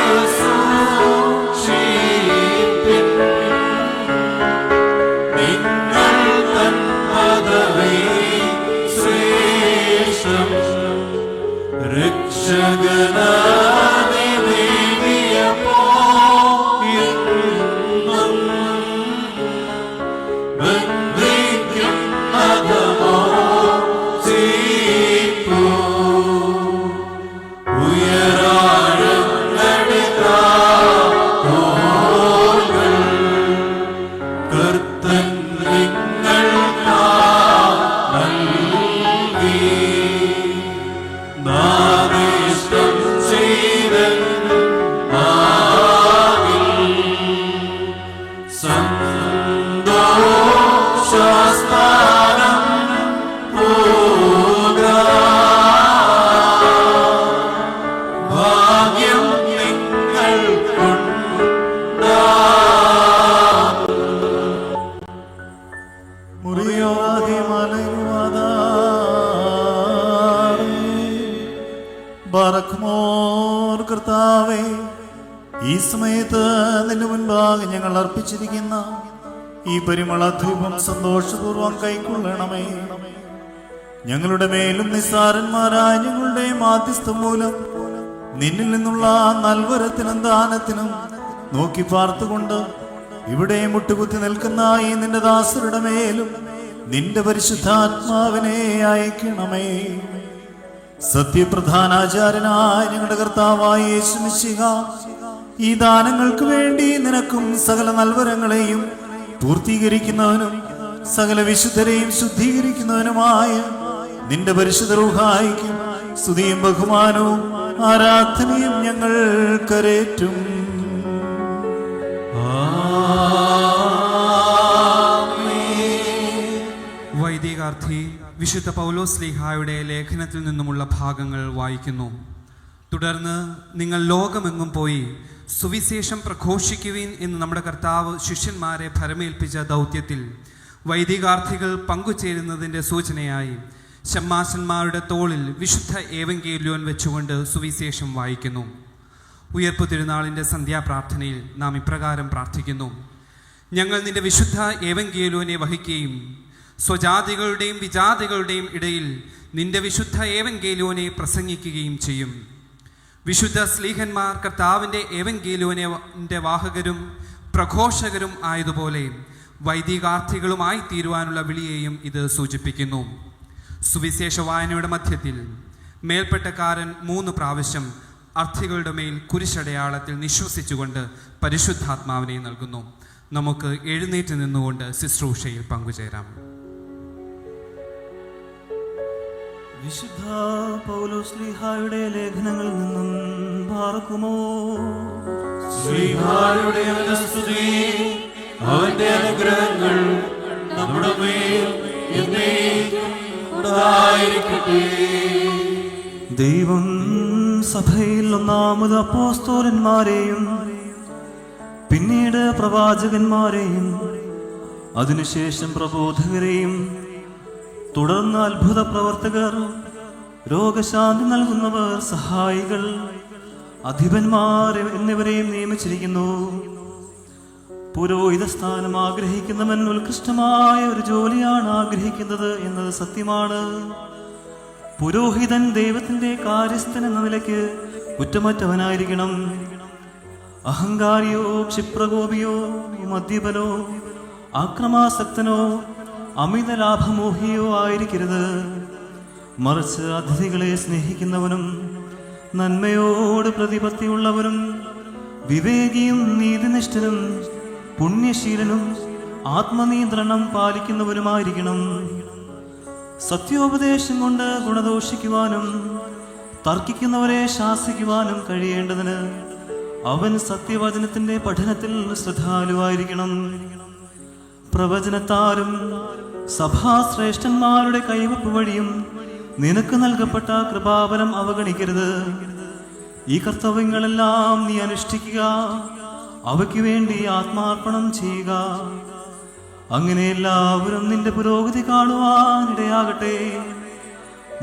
സന്തോഷസ്ഥാനം പോക ഭാഗ്യം ബറക്മോർ കർത്താവേ, ഈ സമയത്ത് നിന്റെ മുൻപാകെ ഞങ്ങൾ അർപ്പിച്ചിരിക്കുന്ന ഈ പരിമള ധൂപം സന്തോഷപൂർവ്വം കൈക്കൊള്ളണമേ. ഞങ്ങളുടെ മേലും നിസ്സാരന്മാരായ ഞങ്ങളുടെ മാധ്യസ്ഥം മൂലം നിന്നിൽ നിന്നുള്ള നൽവരത്തിനും ദാനത്തിനും നോക്കി പാർത്തുകൊണ്ട് ഇവിടെ മുട്ടുകുത്തി നിൽക്കുന്ന ഈ നിന്റെ ദാസരുടെ മേലും നിന്റെ പരിശുദ്ധാത്മാവിനെ അയക്കണമേ. സത്യപ്രധാനാചാര്യനായ ഞങ്ങളുടെ കർത്താവായ യേശു മിശിഹ ഈ ദാനങ്ങൾക്ക് വേണ്ടി നിനക്കും സകല നൽവരങ്ങളെയും പൂർത്തീകരിക്കുന്നവനും സകല വിശുദ്ധരെയും ശുദ്ധീകരിക്കുന്നവനുമായ നിന്റെ പരിശുദ്ധ റൂഹായിക്കും സ്തുതിയും ബഹുമാനവും ആരാധനയും ഞങ്ങൾ കരേറ്റും. വൈദികാർത്ഥി വിശുദ്ധ പൗലോസ് ശ്ലീഹായുടെ ലേഖനത്തിൽ നിന്നുമുള്ള ഭാഗങ്ങൾ വായിക്കുന്നു. തുടർന്ന് നിങ്ങൾ ലോകമെങ്ങും പോയി സുവിശേഷം പ്രഘോഷിക്കുവിൻ എന്ന് നമ്മുടെ കർത്താവ് ശിഷ്യന്മാരെ ഭരമേൽപ്പിച്ച ദൗത്യത്തിൽ വൈദികാർത്ഥികൾ പങ്കുചേരുന്നതിൻ്റെ സൂചനയായി ശമ്മാശന്മാരുടെ തോളിൽ വിശുദ്ധ ഏവങ്കേല്യോൻ വെച്ചുകൊണ്ട് സുവിശേഷം വായിക്കുന്നു. ഉയർപ്പ് തിരുനാളിൻ്റെ സന്ധ്യാപ്രാർത്ഥനയിൽ നാം ഇപ്രകാരം പ്രാർത്ഥിക്കുന്നു: ഞങ്ങൾ നിന്റെ വിശുദ്ധ ഏവങ്കേല്യോനെ വഹിക്കുകയും സ്വജാതികളുടെയും വിജാതികളുടെയും ഇടയിൽ നിന്റെ വിശുദ്ധ ഏവങ്കേല്യോനെ പ്രസംഗിക്കുകയും ചെയ്യും. വിശുദ്ധ സ്ലീഹന്മാർ കർത്താവിൻ്റെ ഏവങ്കേല്യോന്റെ വാഹകരും പ്രഘോഷകരും ആയതുപോലെ വൈദികാർത്ഥികളുമായി തീരുവാനുള്ള വിളിയെയും ഇത് സൂചിപ്പിക്കുന്നു. സുവിശേഷ വായനയുടെ മധ്യത്തിൽ മേൽപ്പെട്ടക്കാരൻ 3 പ്രാവശ്യം അർത്ഥികളുടെ മേൽ കുരിശടയാളത്തിൽ നിശ്വസിച്ചുകൊണ്ട് പരിശുദ്ധാത്മാവിനെ നൽകുന്നു. നമുക്ക് എഴുന്നേറ്റ് നിന്നുകൊണ്ട് ശുശ്രൂഷയിൽ പങ്കുചേരാം. വിശുദ്ധ പൗലോസ് ശ്ലീഹായുടെ ലേഖനങ്ങളിൽ നിന്നും പാർക്കുമോ. ശ്ലീഹായുടെ സ്തുതി, അവന്റെ അനുഗ്രഹങ്ങൾ നമ്മുടെ മേൽ എന്നേക്കും ഉണ്ടായിരിക്കട്ടെ. ദൈവം സഭയിൽ ഒന്നാമത് അപ്പോസ്തലന്മാരെയും പിന്നീട് പ്രവാചകന്മാരെയും അതിനുശേഷം പ്രബോധകരെയും തുടർന്ന് അത്ഭുത പ്രവർത്തകർ, രോഗശാന്തി നൽകുന്നവർ, സഹായികൾ, അധിപന്മാർ എന്നിവരെയും നിയമിച്ചിരിക്കുന്നു. പുരോഹിത സ്ഥാനം ആഗ്രഹിക്കുന്നവൻ ഉത്കൃഷ്ടമായ ഒരു ജോലിയാണ് ആഗ്രഹിക്കുന്നത് എന്നത് സത്യമാണ്. പുരോഹിതൻ ദൈവത്തിന്റെ കാര്യസ്ഥൻ എന്ന നിലയ്ക്ക് കുറ്റമറ്റവനായിരിക്കണം. അഹങ്കാരിയോ ക്ഷിപ്രകോപിയോ മദ്യപനോ ആക്രമാസക്തനോ അമിത ലാഭമോഹിയോ ആയിരിക്കരുത്. മറിച്ച് അതിഥികളെ സ്നേഹിക്കുന്നവനും നന്മയോട് പ്രതിപത്തിയുള്ളവനും വിവേകിയും നീതിനിഷ്ഠനും പുണ്യശീലനും ആത്മനിയന്ത്രണം പാലിക്കുന്നവനുമായിരിക്കണം. സത്യോപദേശം കൊണ്ട് ഗുണദോഷിക്കുവാനും തർക്കിക്കുന്നവരെ ശാസിക്കുവാനും കഴിയേണ്ടതിന് അവൻ സത്യവചനത്തിന്റെ പഠനത്തിൽ ശ്രദ്ധാലുവായിരിക്കണം. പ്രവചനത്താലും സഭാശ്രേഷ്ഠന്മാരുടെ കൈവപ്പ് വഴിയും നിനക്ക് നൽകപ്പെട്ട കൃപാബലം അവഗണിക്കരുത്. ഈ കർത്തവ്യങ്ങളെല്ലാം നീ അനുഷ്ഠിക്കുക, അവയ്ക്ക് വേണ്ടി ആത്മാർപ്പണം ചെയ്യുക. അങ്ങനെ എല്ലാവരും നിന്റെ പുരോഗതി കാണുവാനിടയാകട്ടെ.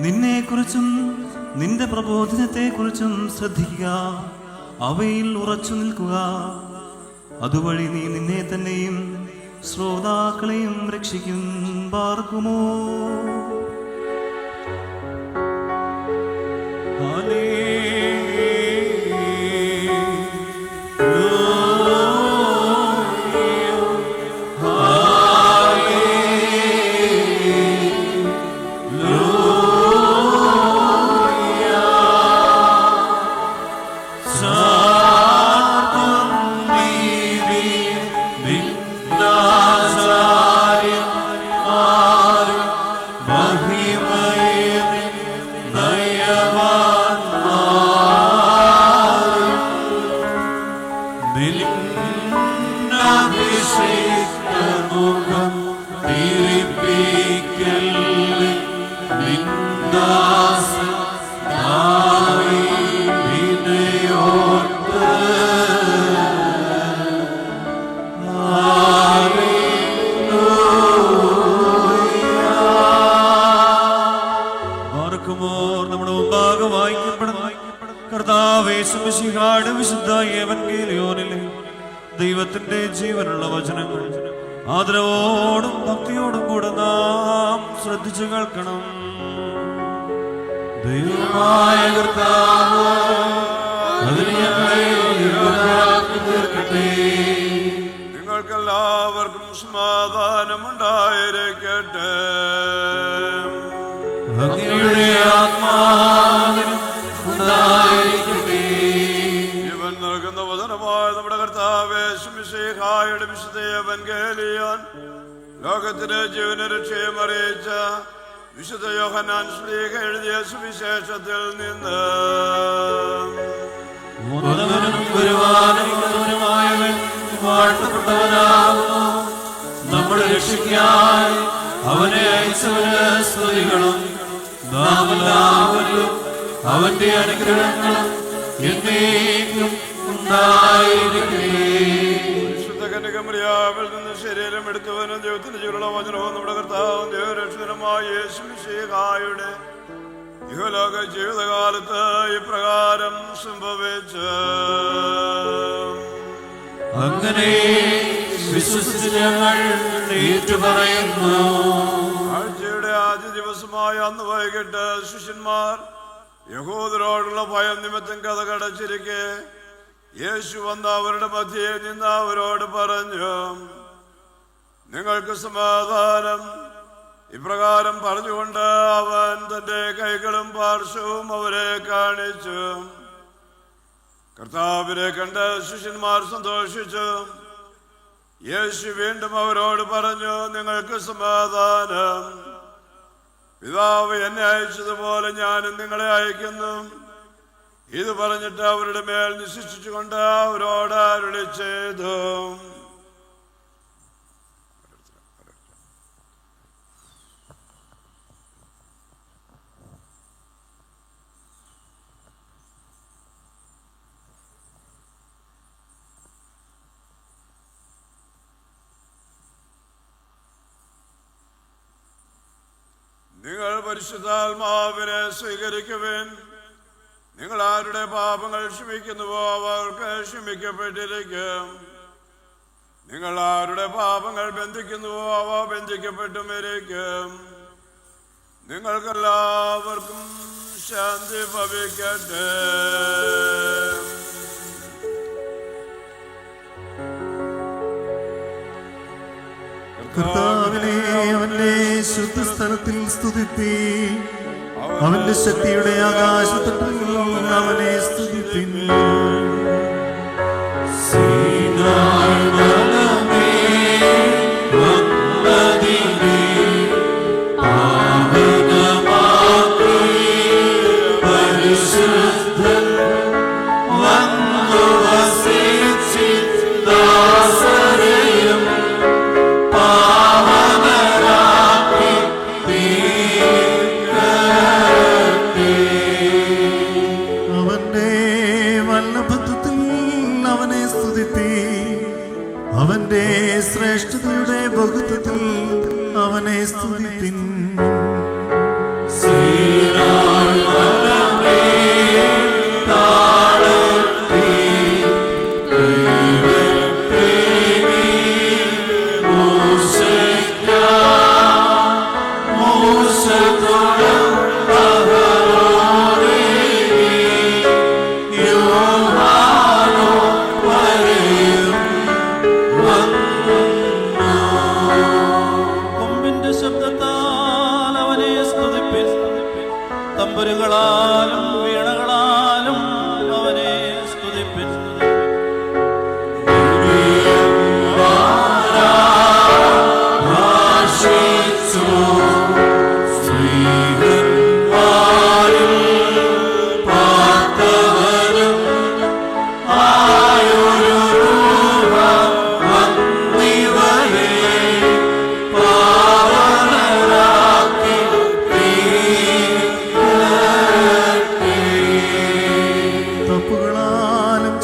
നിന്നെക്കുറിച്ചും നിന്റെ പ്രബോധനത്തെക്കുറിച്ചും ശ്രദ്ധിക്കുക, അവയിൽ ഉറച്ചു നിൽക്കുക. അതുവഴി നീ നിന്നെ തന്നെയും ശ്രോതാക്കളെയും രക്ഷിക്കും. പാർക്കുമോ. Say വചനങ്ങൾ ആദരവോടും ഭക്തിയോടും കൂടെ നാം ശ്രദ്ധിച്ചു കേൾക്കണം. ദൈവമായ കർത്താവ് അതിന് ഞങ്ങളെ യോഗ്യരാക്കി തീർക്കട്ടെ. നിങ്ങൾക്കെല്ലാവർക്കും സമാധാനമുണ്ടായിരിക്കട്ടെ. അങ്ങയുടെ ആത്മാവിനും ഉണ്ടായിരിക്കട്ടെ. ജീവൻ നൽകുന്ന വചനമായ നമ്മുടെ കർത്താവേ മിശിഹായുടെ വിശുദ്ധ എവൻഗേലിയോൻ ലോകത്തിന് ജീവന രക്ഷയും അറിയിച്ച വിശുദ്ധ യോഹന്നാൻ ശ്ലീഹ എഴുതിയ സുവിശേഷത്തിൽ നിന്ന് വാഴ്ത്തപ്പെട്ടവനാകുന്നു. നമ്മുടെ രക്ഷയ്ക്കായി അവനെ അയച്ചവന് സ്തുതികളും നാം എല്ലാവരിലും അവന്റെ അനുഗ്രഹങ്ങളും എന്നേക്കും ഉണ്ടായിരിക്കട്ടെ. വിശുദ്ധ കന്യകമറിയാവിൽ നിന്ന് ശരീരം എടുത്തവനും ദൈവത്തിന്റെ ജീവനുള്ള വചനവും നമ്മുടെ കർത്താവും ദൈവരക്ഷകനുമായ യേശു മിശിഹായുടെ ഇഹലോക ജീവിതകാലത്ത് ഇപ്രകാരം സംഭവിച്ചു. അങ്ങനെ വിശ്വസിച്ച് ഞങ്ങൾ ഏറ്റുപറയുന്നു. ആഴ്ചയുടെ ആദ്യ ദിവസമായ അന്ന് വൈകിട്ട് ശിഷ്യന്മാർ യഹൂദരോടുള്ള ഭയം നിമിത്തം കഥ കടച്ചിരിക്കെ യേശു വന്ന് അവരുടെ മധ്യേ നിന്ന് അവരോട് പറഞ്ഞു, നിങ്ങൾക്ക് സമാധാനം. ഇപ്രകാരം പറഞ്ഞുകൊണ്ട് അവൻ തന്റെ കൈകളും പാർശ്വവും അവരെ കാണിച്ചു. കർത്താവിനെ കണ്ട് ശിഷ്യന്മാർ സന്തോഷിച്ചു. യേശു വീണ്ടും അവരോട് പറഞ്ഞു, നിങ്ങൾക്ക് സമാധാനം. പിതാവ് എന്നെ അയച്ചതുപോലെ ഞാനും നിങ്ങളെ അയക്കുന്നു. ഇത് പറഞ്ഞിട്ട് അവരുടെ മേൽ നിശ്ചയിച്ചുകൊണ്ട് അവരോട് അരുളി ചെയ്തു, നിങ്ങൾ പരിശുദ്ധാത്മാവിനെ സ്വീകരിക്കുവിൻ. നിങ്ങൾ ആരുടെ പാപങ്ങൾ ക്ഷമിക്കുന്നുവോ അവർക്ക് ക്ഷമിക്കപ്പെട്ടിരിക്കും. നിങ്ങൾ ആരുടെ പാപങ്ങൾ ബന്ധിക്കുന്നുവോ അവ ബന്ധിക്കപ്പെട്ടുമിരിക്കും. നിങ്ങൾക്കെല്ലാവർക്കും ശാന്തി ഭവിക്കട്ടെ. കർത്താവിനെ അവന്റെ ശുദ്ധസ്ഥലത്തിൽ സ്തുതിപ്പീൻ. അവന്റെ ശക്തിയുടെ ആകാശത്തിൽ അവനെ സ്തുതിപ്പിൻ. അവന്റെ ശ്രേഷ്ഠതയുടെ ബഹുത്വത്തിൽ അവനെ സ്തുതിപ്പിൻ. തമ്പുരുകളാലും വീണകളാലും അവനെ സ്തുതിപ്പിൻ.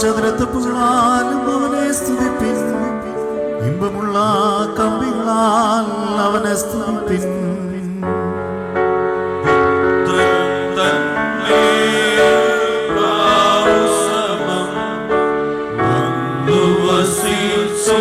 ചതുരത്തപ്പുകളാലും അവനെ സ്തുതിപ്പിൻ. ഇമ്പമുള്ള കമ്പികളാൽ അവനെ സ്തുതിപ്പിൻ. വസിച്ചോ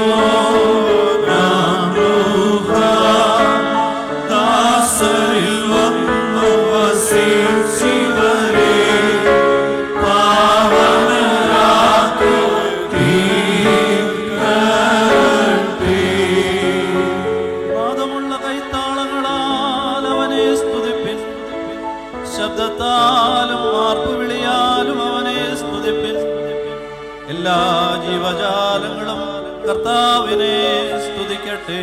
കർത്താവിനെ സ്തുതിക്കട്ടെ.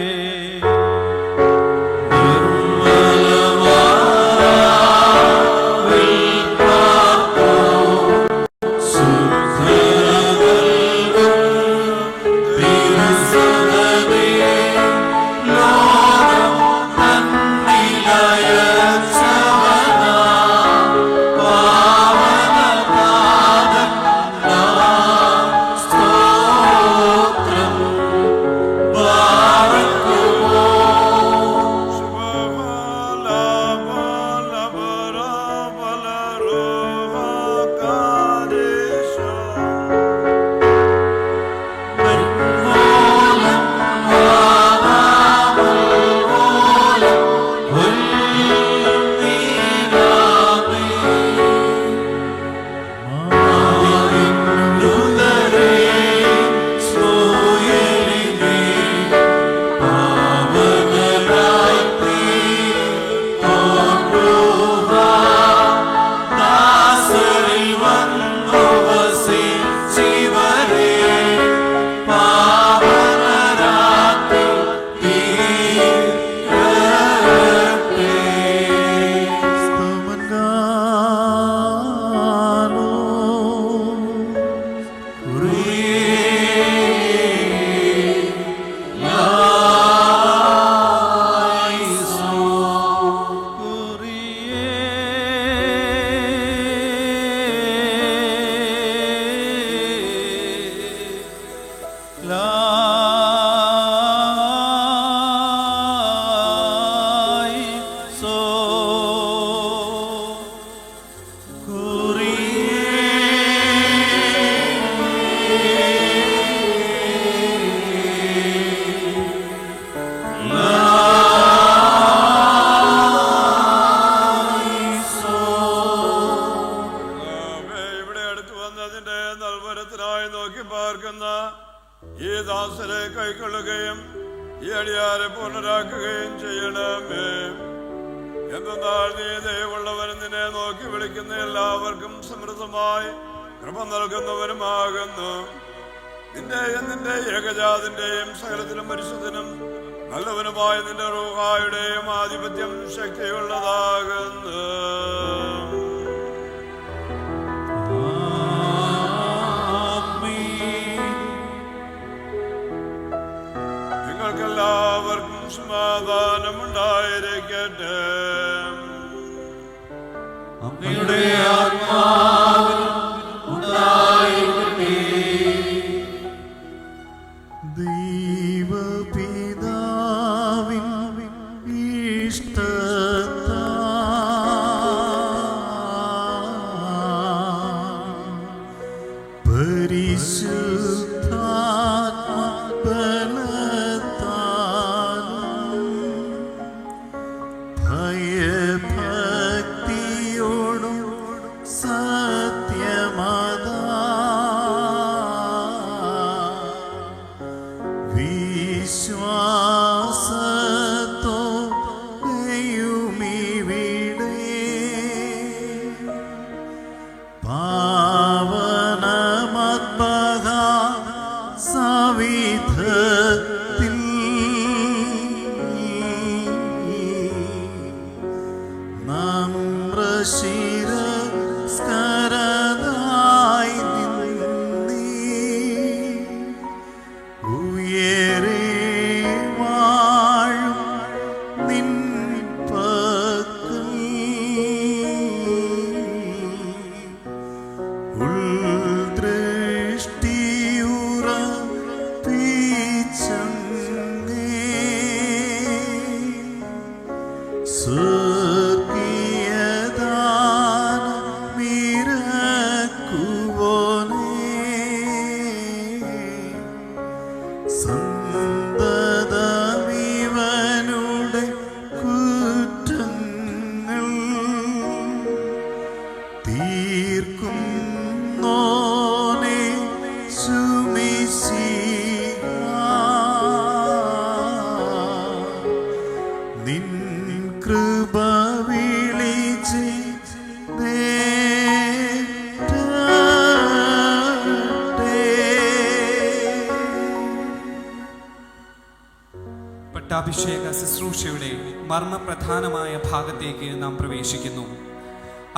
പട്ടാഭിഷേക ശുശ്രൂഷയുടെ മർമ്മപ്രധാനമായ ഭാഗത്തേക്ക് നാം പ്രവേശിക്കുന്നു.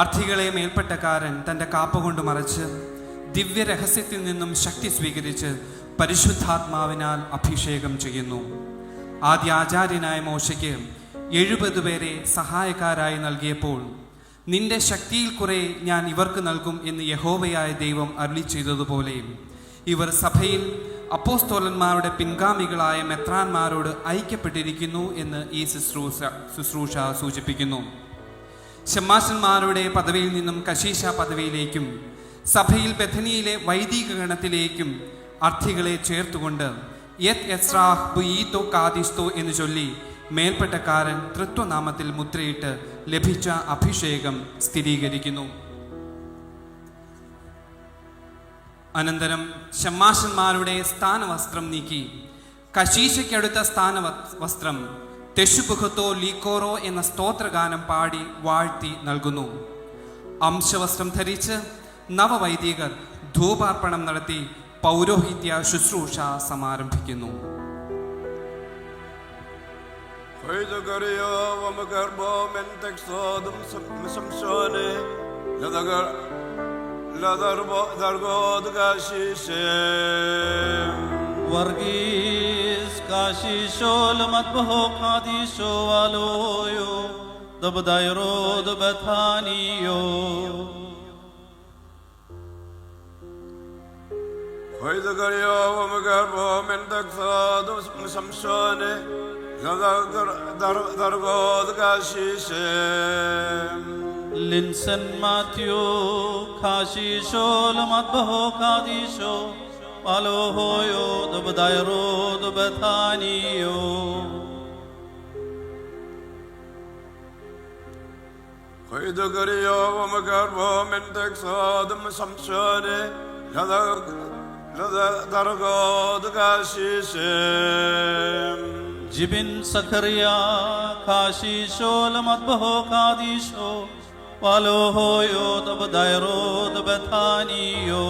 അർത്ഥികളെ മേൽപ്പട്ടക്കാരൻ തൻ്റെ കാപ്പ കൊണ്ട് മറച്ച് ദിവ്യരഹസ്യത്തിൽ നിന്നും ശക്തി സ്വീകരിച്ച് പരിശുദ്ധാത്മാവിനാൽ അഭിഷേകം ചെയ്യുന്നു. ആദ്യ ആചാര്യനായ മോശയ്ക്ക് 70 പേരെ സഹായക്കാരായി നൽകിയപ്പോൾ നിന്റെ ശക്തിയിൽ കുറെ ഞാൻ ഇവർക്ക് നൽകും എന്ന് യഹോവയായ ദൈവം അരുളി ചെയ്തതുപോലെ ഇവർ സഭയിൽ അപ്പോസ്തോലന്മാരുടെ പിൻഗാമികളായ മെത്രാന്മാരോട് ഐക്യപ്പെട്ടിരിക്കുന്നു എന്ന് ഈ ശുശ്രൂഷ സൂചിപ്പിക്കുന്നു. ശമ്മാശന്മാരുടെ പദവിയിൽ നിന്നും കശീശ പദവിയിലേക്കും സഭയിൽ ബഥനിയിലെ വൈദിക ഗണത്തിലേക്കും അർത്ഥികളെ ചേർത്തുകൊണ്ട് യത് എസ്രാഹ് ബുയീത്തോ കാദിസ്തോ എന്ന് ചൊല്ലി മേൽപ്പട്ടക്കാരൻ തൃത്വനാമത്തിൽ മുദ്രയിട്ട് ലഭിച്ച അഭിഷേകം സ്ഥിരീകരിക്കുന്നു. അനന്തരം ശമ്മാശന്മാരുടെ സ്ഥാനവസ്ത്രം നീക്കി കശീശയ്ക്കടുത്ത സ്ഥാനവസ്ത്രം തെഷുപുഖത്തോ ലീക്കോറോ എന്ന സ്തോത്രഗാനം പാടി വാഴ്ത്തി നൽകുന്നു. അംശവസ്ത്രം ധരിച്ച് നവവൈദികർ ധൂപാർപ്പണം നടത്തി പൗരോഹിത്യ ശുശ്രൂഷ സമാരംഭിക്കുന്നു. വർഗീസ് കാശിശോ ലമത്ബഹോ ഖാദിശോ അലോയോ ദബദൈറോ ദബഥാനിയോ ലിൻസൻ മാത്യു ഖാശിശോ ലമത്ബഹോ ഖാദിശോ അലോഹോയോ ദബദൈറോ ദബഥാനിയോ ജിബിൻ സഖറിയ ഖാശിശോ ലമത്ബഹോ ഖാദിശോ അലോഹോയോ ദബദൈറോ ദബഥാനിയോ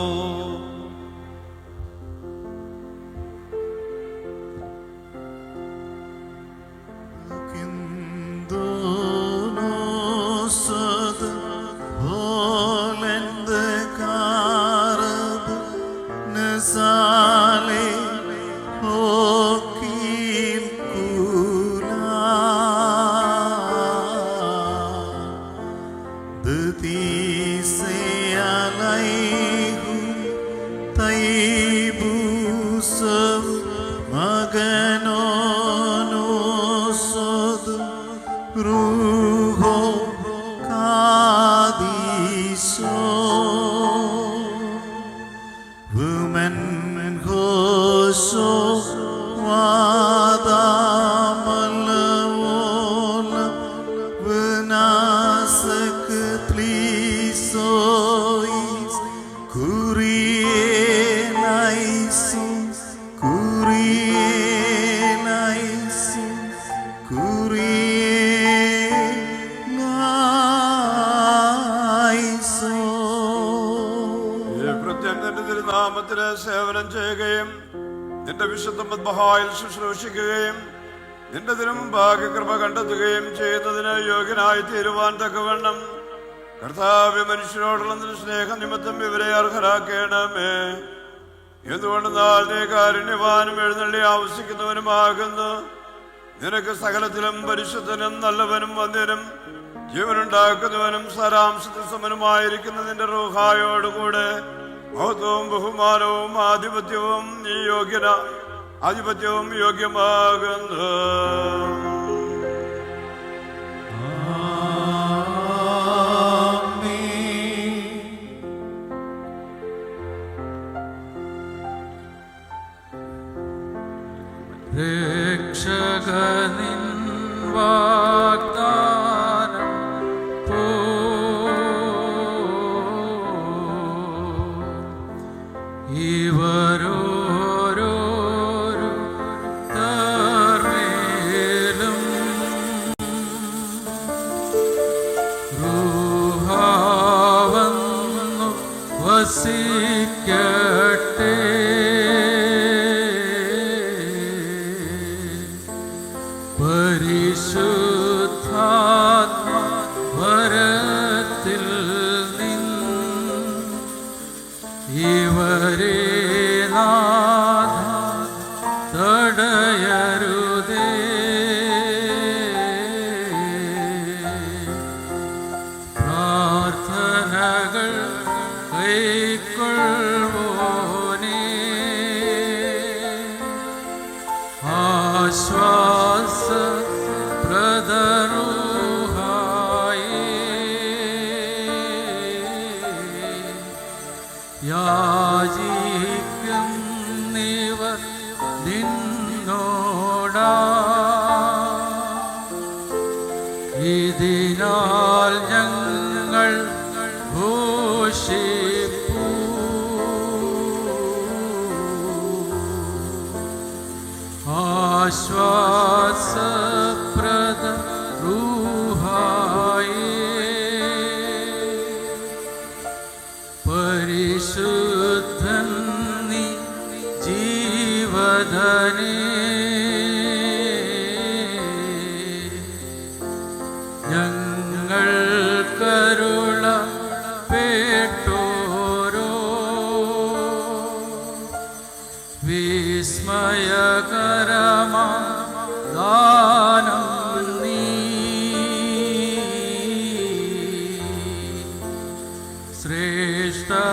സേവനം ചെയ്യുകയും നിന്റെ വിശുദ്ധ മദ്ബഹായിൽ ശുശ്രൂഷിക്കുകയും നിന്റെ തിരുമുമ്പാകെ കൃപ കണ്ടെത്തുകയും ചെയ്യുന്നതിന് യോഗ്യനായി തീരുവാൻ തക്കവണ്ണം കർത്താവ്യ മനുഷ്യരോടുള്ള സ്നേഹ നിമിത്തം ഇവരെ അർഹരാക്കണമേ. എന്തുകൊണ്ടെന്നാൽ നീ കാരുണ്യവാനും എഴുന്നള്ളി ആവശ്യിക്കുന്നവനുമാകുന്നു. നിനക്ക് സകലത്തിലും പരിശുദ്ധനും നല്ലവനും വന്യനും ജീവനുണ്ടാക്കുന്നവനും സാരാംശത്തിൽ സമനുമായിരിക്കുന്ന നിന്റെ റൂഹായോടുകൂടെ മഹത്വവും ബഹുമാനവും ആധിപത്യവും യോഗ്യമാകുന്നു. രക്ഷകനിൻ വാഗ്ദാനം ഇവരോരോ തർമേലും റൂഹാവന്നു വസിക്കട്ടെ. പരിശുദ്ധാത്മാ വരത്തിൽ നിന്ന് ഇവരെ നാഥ തടയരുതേ. പ്രാർത്ഥനകൾ കൈക്കൊള്ളുവോനേ, ആശ്വാസ പ്രദരൂഹായേ, യാചിക്കുന്നിവർ നിന്നോടാ. ഇതിനാൽ ഞങ്ങൾ ഘോഷിപ്പൂ. ആശ്വാസപ്രദ റൂഹായേ, പരിശുദ്ധൻ നീ ജീവധനേ, ഞങ്ങൾക്കരുള പേട്ടോരോ വിസ്മയകരമാ ദാനം നീ.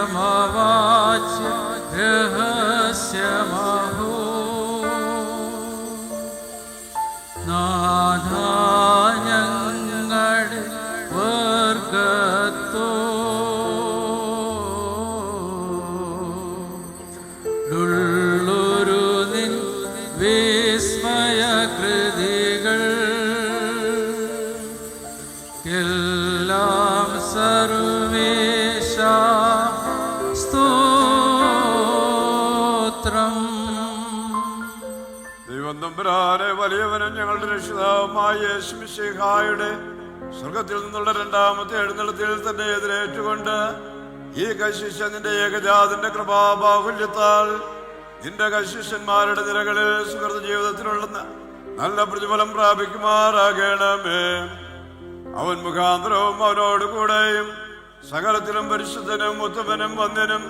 ശ്രേഷ്ഠമവാച്യ രഹസ്യമഹോ, നാഥ ഞങ്ങളുടെ വർഗത്തോ ുള്ളൊരു നിൻ വിസ്മയകൃതികൾ എല്ലാം സർവേശ സ്തോത്രം. ദൈവം തമ്പുരാനെ വലിയവനും ഞങ്ങളുടെ രക്ഷിതാവുമായ യേശു മിശിഹായുടെ സ്വർഗത്തിൽ നിന്നുള്ള രണ്ടാമത്തെ എഴുന്നള്ളത്തിൽ തന്നെ എതിരേറ്റുകൊണ്ട് ഈ കശിഷ്യ നിന്റെ ഏകജാതിന്റെ കൃപാബാഹുല്യത്താൽ നിന്റെ കശിഷ്യന്മാരുടെ നിരകളിൽ സുഹൃത്ത് ജീവിതത്തിലുള്ള നല്ല പ്രതിഫലം പ്രാപിക്കുമാറാകണമേ. അവൻ മുഖാന്തരവും അവനോടുകൂടെയും സകലത്തിലും പരിശുദ്ധനും ഉത്തമനും വന്ദനും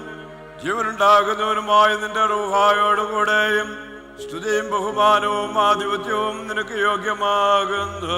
ജീവനുണ്ടാകുന്നവനുമായ നിന്റെ റൂഹായോടുകൂടെയും സ്തുതിയും ബഹുമാനവും ആധിപത്യവും നിനക്ക് യോഗ്യമാകുന്നു.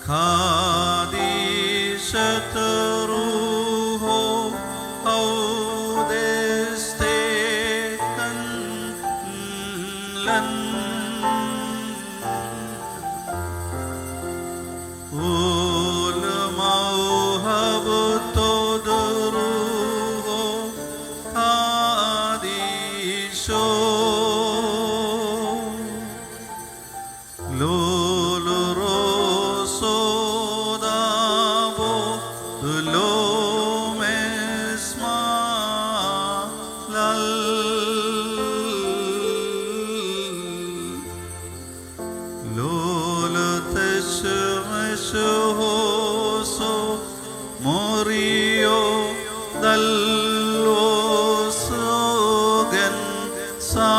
Khadi ശതറുഹോ ഔദസ്തേകൻ ലൻ ഉലമൗഹബുതോദറുഹോ കാദിശോ Lolorosodavo lomesma lal loloteshmeshoso morio dallosogen sa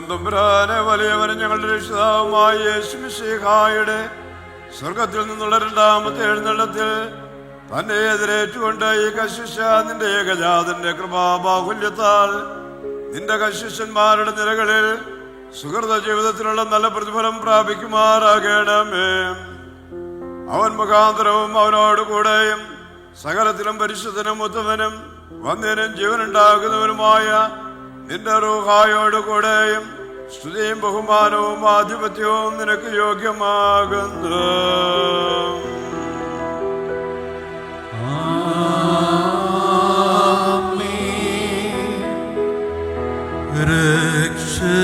തമ്പുരാനെ വലിയവനും ഞങ്ങളുടെ രക്ഷിതാവുമായ യേശുമിശിഹായുടെ സ്വർഗത്തിൽ നിന്നുള്ള രണ്ടാമത്തെ എഴുന്നള്ളത്തിൽ തന്നെ എതിരേറ്റുകൊണ്ട് ഈ കശിഷ നിന്റെ ഏകജാതന്റെ കൃപാബാഹുല്യത്താൽ നിന്റെ കശിഷ്യന്മാരുടെ നിരകളിൽ സുഹൃത ജീവിതത്തിലുള്ള നല്ല പ്രതിഫലം പ്രാപിക്കുമാറാകണമേ. അവൻ മുഖാന്തരവും അവനോട് കൂടെയും സകലത്തിലും പരിശുദ്ധനും ഉത്തമനും വന്ധ്യനും ജീവനുണ്ടാകുന്നവനുമായ നിന്റെ റൂഹായോട് കൂടെയും സ്തുതിയും ബഹുമാനവും ആധിപത്യവും നിനക്ക് യോഗ്യമാകുന്നു.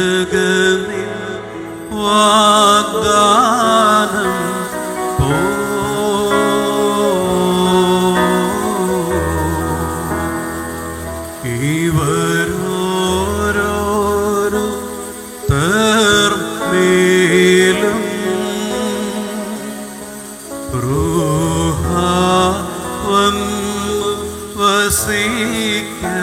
രക്ഷകനിൽ വാഗ്ദാനം ഇവരോരോ തേർമേലും റൂഹാവം വസിക്കട്ടെ.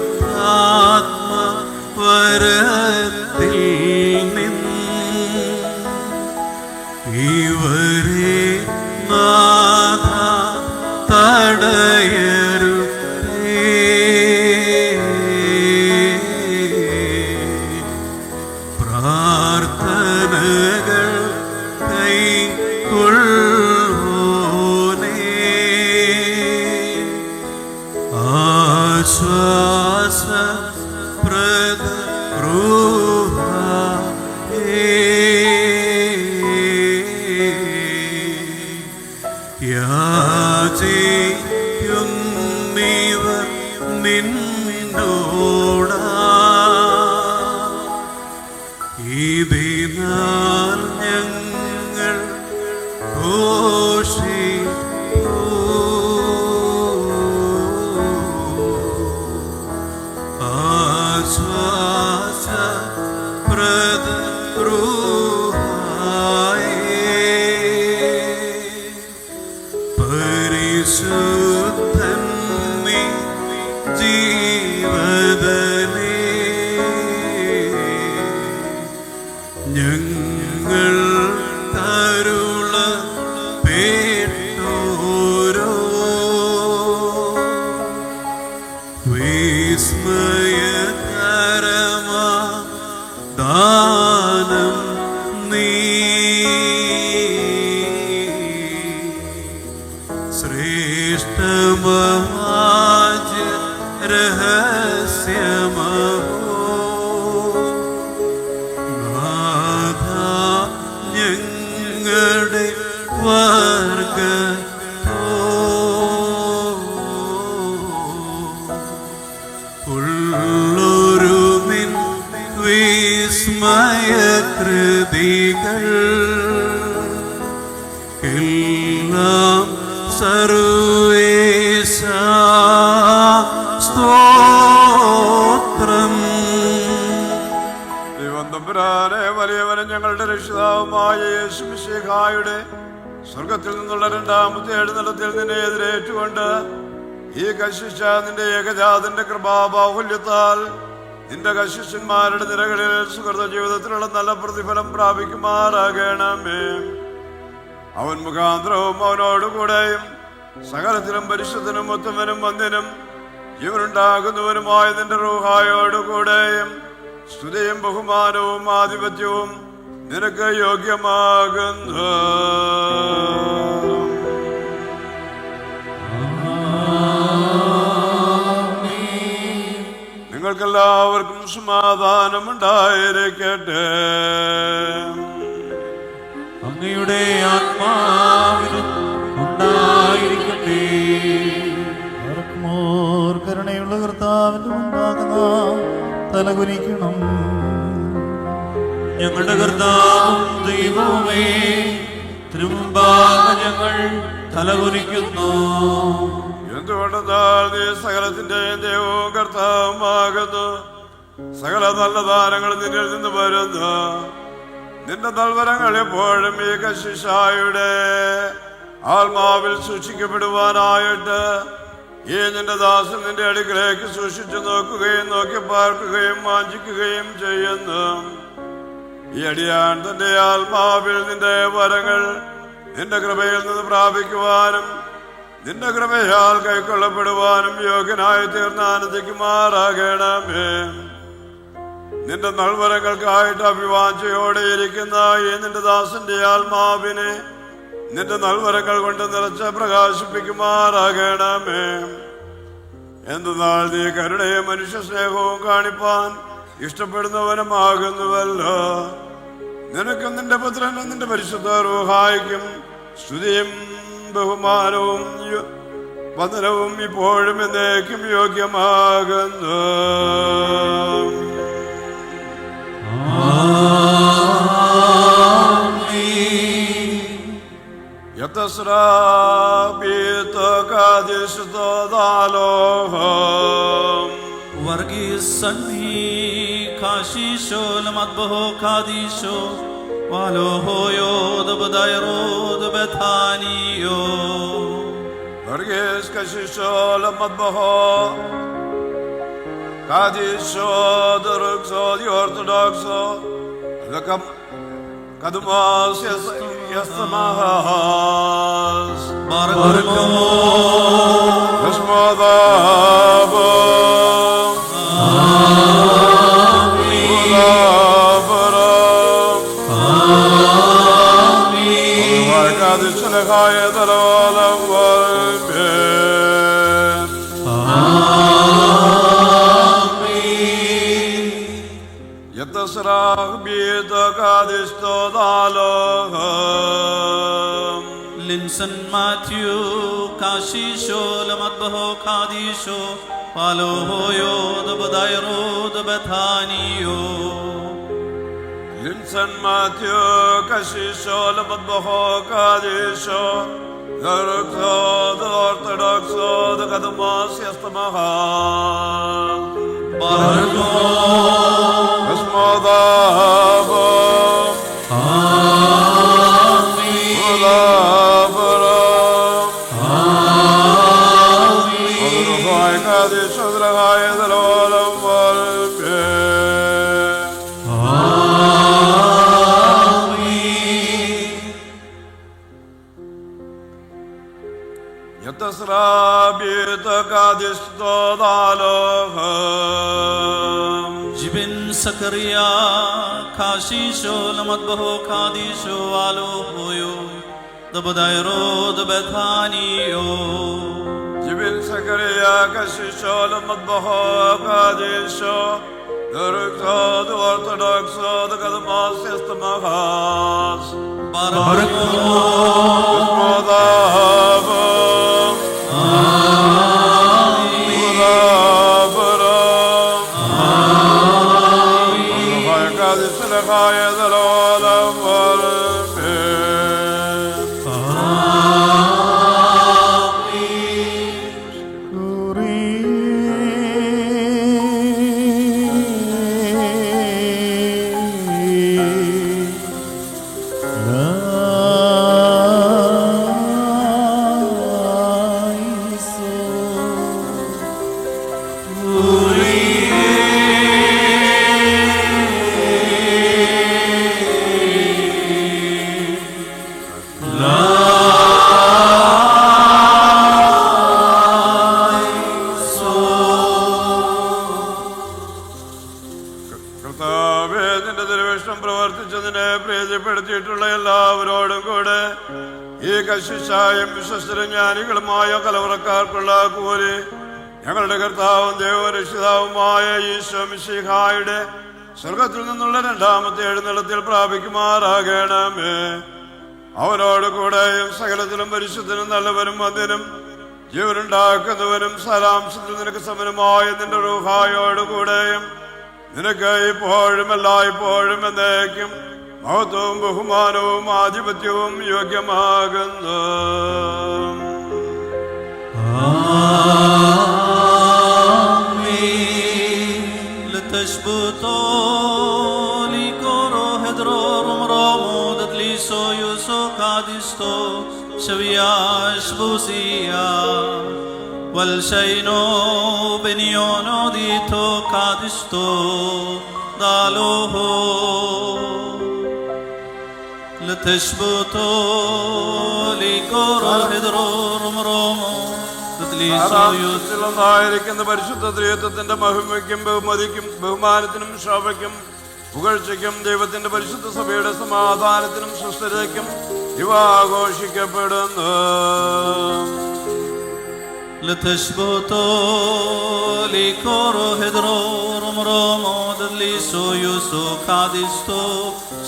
പരിശുദ്ധാത്മ വരത്തിൽ ഇവരെ നാഥ തടയരുതേ. പ്രാർത്ഥനകൾ കൈക്കൊള്ളുവോനേ, ആശ്വാസപ്രദ യാചിക്കുന്നവർ നിന്നോടാ, ഇതിനാൽ ഞങ്ങൾ ഘോഷിപ്പൂ. ആശ്വാസപ്രദ പരിശുദ്ധൻ നീ ജീവദനേ, ഞങ്ങൾ തരുള പേട്ടോരോ വിസ്മയകരമാ ദാനം നീ. ശ്രേഷ്ഠമാജ രഹസ്യമഹോ നാഥ ഞങ്ങളുടെ വർഗത്തോ ഉള്ളൊരു നിൻ വിസ്മയകൃതികൾ എല്ലാം സർവേശ സ്തോത്രം. ദൈവം തമ്പുരാനെ വലിയവനും ഞങ്ങളുടെ രക്ഷിതാവുമായ യേശുമിശിഹായുടെ സ്വർഗത്തിൽ നിന്നുള്ള രണ്ടാമത്തെ എഴുന്നള്ളത്തിൽ നിന്നെ എതിരേറ്റുകൊണ്ട് ഈ കശിഷ നിന്റെ ഏകജാതന്റെ കൃപാബാഹുല്യത്താൽ നിന്റെ കശിഷ്യന്മാരുടെ നിരകളിൽ സുഹൃത ജീവിതത്തിലുള്ള നല്ല പ്രതിഫലം പ്രാപിക്കുമാറാകണമേ. അവൻ മുഖാന്തരവും അവനോടുകൂടെയും സകലത്തിലും പരിശുദ്ധനും ഉത്തമനും വന്ദനും ജീവനുണ്ടാകുന്നവനുമായ നിന്റെ റൂഹായോടുകൂടെയും സ്തുതിയും ബഹുമാനവും ആധിപത്യവും നിനക്ക് യോഗ്യമാകുന്നു. നിങ്ങൾക്കെല്ലാവർക്കും സമാധാനമുണ്ടായിരിക്കട്ടെ. അങ്ങയുടെ ആത്മാവിനും ഉണ്ടായിരിക്കട്ടെ. കരുണയുള്ള കർത്താവിന്റെ മുമ്പാകുന്ന തലകുനിക്കണം. ഞങ്ങളുടെ കർത്താവും ദൈവമേ, തിരുമുമ്പാകെ ഞങ്ങൾ തലകുനിക്കുന്നു. എന്തുകൊണ്ടെന്നാൽ നീ സകലത്തിന്റെയും ദൈവവും കർത്താവുമാകുന്നു. സകല നല്ല ദാനങ്ങൾ നിന്നിൽ നിന്ന് വരുന്നു. നിന്റെ നൽവരങ്ങൾ എപ്പോഴും ഈ കശിഷായുടെ ആത്മാവിൽ സൂക്ഷിക്കപ്പെടുവാനായിട്ട് ഈ നിന്റെ ദാസൻ നിന്റെ അടുക്കിലേക്ക് സൂക്ഷിച്ചു നോക്കുകയും നോക്കി പാർക്കുകയും വാഞ്ചിക്കുകയും ചെയ്യുന്നു. ഈ അടിയാൻ തന്റെ ആത്മാവിൽ നിന്റെ വരങ്ങൾ നിന്റെ കൃപയിൽ നിന്ന് പ്രാപിക്കുവാനും നിന്റെ കൃപയാൽ കൈക്കൊള്ളപ്പെടുവാനും യോഗ്യനായി തീർന്ന് ആനന്ദിക്കുമാറാകണമേ. നിന്റെ നൽവരങ്ങൾക്കായിട്ട് അഭിവാഞ്ചയോടെ ഇരിക്കുന്ന ഈ നിന്റെ ദാസന്റെ ആത്മാവിനെ നിന്റെ നൽവരങ്ങൾ കൊണ്ട് നിറച്ച് പ്രകാശിപ്പിക്കുമാറാകണമേ. എന്തെന്നാൽ നീ കരുണയും മനുഷ്യ സ്നേഹവും കാണിപ്പാൻ ഇഷ്ടപ്പെടുന്നവനുമാകുന്നുവല്ലോ. നിനക്കും നിന്റെ പുത്രനും നിന്റെ പരിശുദ്ധ റൂഹായിക്കും സ്തുതിയും ബഹുമാനവും വന്ദനവും ഇപ്പോഴും എന്നേക്കും യോഗ്യമാകുന്നു. Kadumas Yasamahas Barakamos Yasmadabo Amin Ulabaram Amin Varkadish Lekaya Dalalam Varben Amin Yatasrach Bita Kadisto Daloham Linson Matthew Kashisho Lamadbaho Kadisho Palohoyo the Badairo the Bethanio Linson Matthew Kashisho Lamadbaho Kadisho the Rukso the Orthodoxo the Kadamas Yastamahas Barakos Yasmadabo Amin Ulabaram Amin Odruhai Kadish Odrahai Dalolam Varben Amin Yatasra Bita Kadish Todaloham Jibin Sakaria Kashisho Lamadbaho Kadisho Alohoyo the Badairo the Bethanio Jibin Sakaria Kashisho Lamadbaho Kadisho the Rukso the Orthodoxo the Kadamas Yastamahas Barakamos Yasmadabo Amin Ulabaram Amin Odruhai Kadish Lekaya Dalolam Varben Uri കർത്താവേ, നിന്റെ തിരുവിഷ്ടം പ്രവർത്തിച്ചതിനെ പ്രീതിപ്പെടുത്തിയിട്ടുള്ള എല്ലാവരോടും കൂടെ ഈ കശിഷായും വിശ്വസ്തരും ജ്ഞാനികളുമായ കലവറക്കാർക്കുള്ള കൂലി ഞങ്ങളുടെ കർത്താവും ദൈവരക്ഷിതാവുമായ ഈശോ മിശിഹായുടെ സ്വർഗത്തിൽ നിന്നുള്ള രണ്ടാമത്തെ എഴുന്നള്ളത്തിൽ പ്രാപിക്കുമാറാകണമേ. അവനോട് കൂടെയും സകലത്തിലും പരിശുദ്ധനും നല്ലവനും മന്ദിനും ജീവനുണ്ടാക്കുന്നവനും സാരാംശത്തിൽ നിനക്ക് സമനമായ നിന്റെ റൂഹായോടുകൂടെയും നിനക്ക് ഇപ്പോഴും എല്ലായ്പ്പോഴും എന്നേക്കും മഹത്വവും ബഹുമാനവും ആധിപത്യവും യോഗ്യമാകുന്നു. לתשבותו לקורו הדרור ומרומו דתליסו יוסו קדיסטו שוויש בוסיה والشينو بنيونو ديتو قادستو دالوه لتشبتو لكورو هدرور مرومو ായിരിക്കുന്ന പരിശുദ്ധ ത്രിത്വത്തിന്റെ മഹിമയ്ക്കും ബഹുമതിക്കും ബഹുമാനത്തിനും ശോഭയ്ക്കും പുകഴ്ചയ്ക്കും ദൈവത്തിന്റെ പരിശുദ്ധ സഭയുടെ സമാധാനത്തിനും സുസ്ഥിരതയ്ക്കും ഇവ ആഘോഷിക്കപ്പെടുന്നു. لتشبتو لكورو هدرور مرومو دليسو يوسو قادستو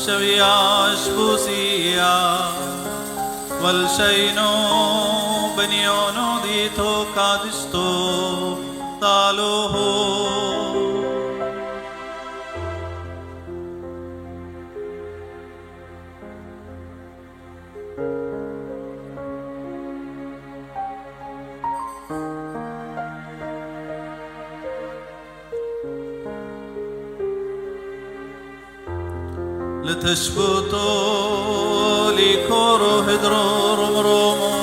شوياش بوسيا والشينو بنيونو ديتو قادستو طالوه لتشبتو لكورو هدرور مرومو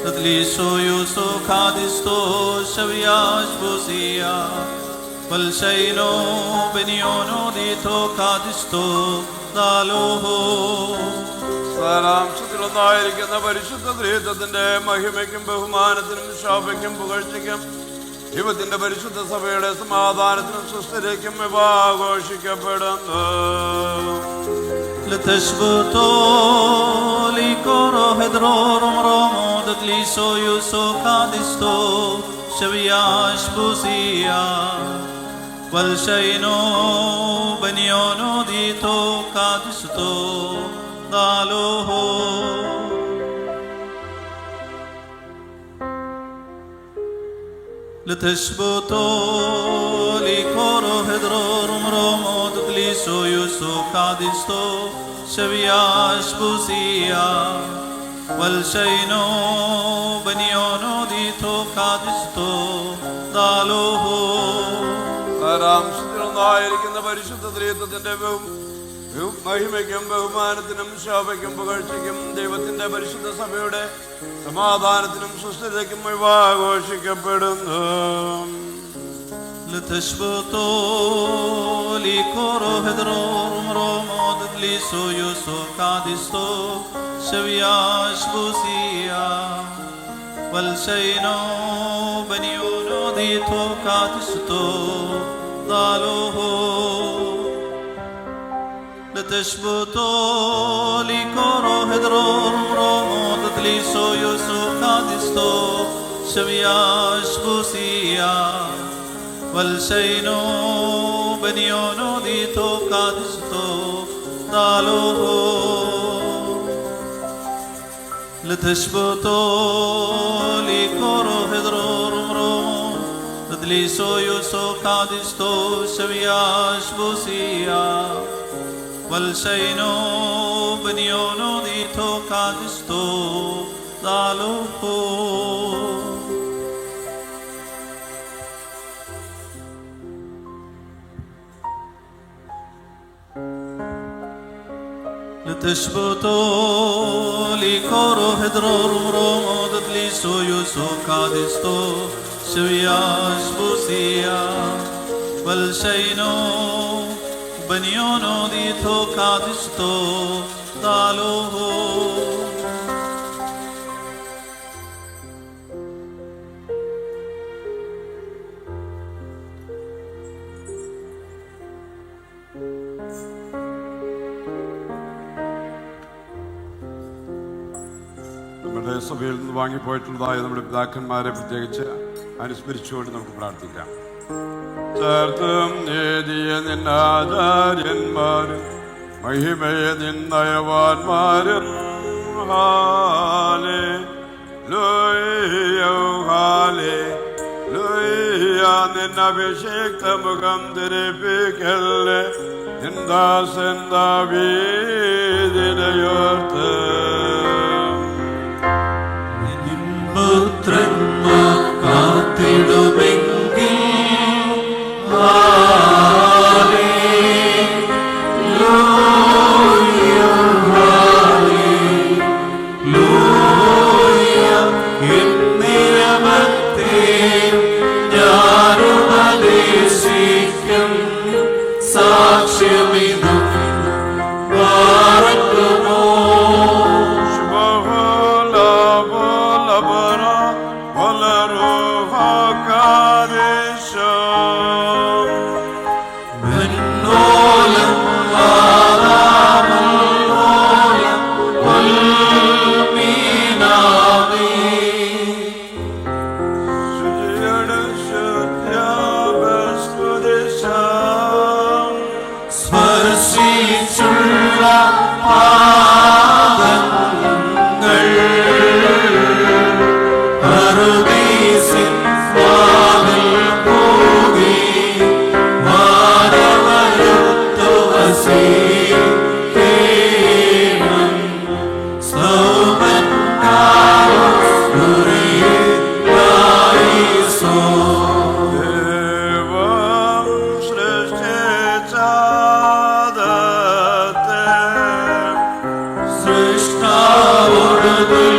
تدليسو يوسو قادستو شوياش بوسيا والشينو بنيونو ديتو قادستو دالوه സാരാംശത്തിലൊന്നായിരിക്കുന്ന പരിശുദ്ധ ത്രിത്വത്തിന്റെ മഹിമയ്ക്കും ബഹുമാനത്തിനും ശോഭയ്ക്കും പുകഴ്ചയ്ക്കും ദൈവത്തിന്റെ പരിശുദ്ധ സഭയുടെ സമാധാനത്തിനും സുസ്ഥിരയ്ക്കും ഇവ ആഘോഷിക്കപ്പെടുന്നു. لتشبتو لكورو هدرور مرومو دتليسو يوسو قادستو شوياش بوسيا والشينو بنيونو ديتو قادستو دالوه لتشبتو لكورو هدرور مرومو دتليسو يوسو قادستو شوياش بوسيا والشينو بنيونو ديتو قادستو دالوه സാരാംശത്തിലൊന്നായിരിക്കുന്ന പരിശുദ്ധ ത്രിത്വത്തിന്റെ മഹിമയ്ക്കും ബഹുമാനത്തിനും ശോഭയ്ക്കും പുകഴ്ചയ്ക്കും ദൈവത്തിന്റെ പരിശുദ്ധ സഭയുടെ സമാധാനത്തിനും സുസ്ഥിരതയ്ക്കും ഇവ ആഘോഷിക്കപ്പെടുന്നു. لتشبتو لكورو هدرور مرومو دتليسو يوسو قادستو شوياش بوسيا والشينو بنيونو ديتو قادستو دالوه لتشبتو لكورو هدرور مرومو دتليسو يوسو قادستو شوياش بوسيا والشينو بنيونو ديتو قادستو دالوه لتشبتو لكورو هدرور مرومو دتليسو يوسو قادستو شوياش بوسيا والشينو بنيونو ديتو قادستو دالوه لتشبتو لكورو هدرور مرومو دتليسو يوسو قادستو شوياش بوسيا والشينو بنيونو ديتو قادستو دالوه സഭയിൽ നിന്ന് വാങ്ങിപ്പോയിട്ടുള്ളതായ നമ്മുടെ പിതാക്കന്മാരെ പ്രത്യേകിച്ച് അനുസ്മരിച്ചുകൊണ്ട് നമുക്ക് പ്രാർത്ഥിക്കാം. ചേർത്തും നേടിയ നിന്നാചാര്യന്മാരും മഹിമയെ നിന്നയവാന്മാരും ഹാലേ നിന്നഭിഷേക്ത മുഖം തിരിപ്പിക്കല്ലേ നിന്ദാസൻ ദാവീദിനെയോർത്ത് പുത്രന്മാർ കാത്തിടുമെങ്കിൽ സാക്ഷ്യമിതും പാർക്കുമോ സ്പർശിച്ചുള്ള പാദങ്ങൾ പറുദീസിൻ വാതിൽ പോകി വാരവരുത്തു വസീകേണം സൗമൻ കായുരീലായിസോ സൃഷ്ടാവുടതുൽ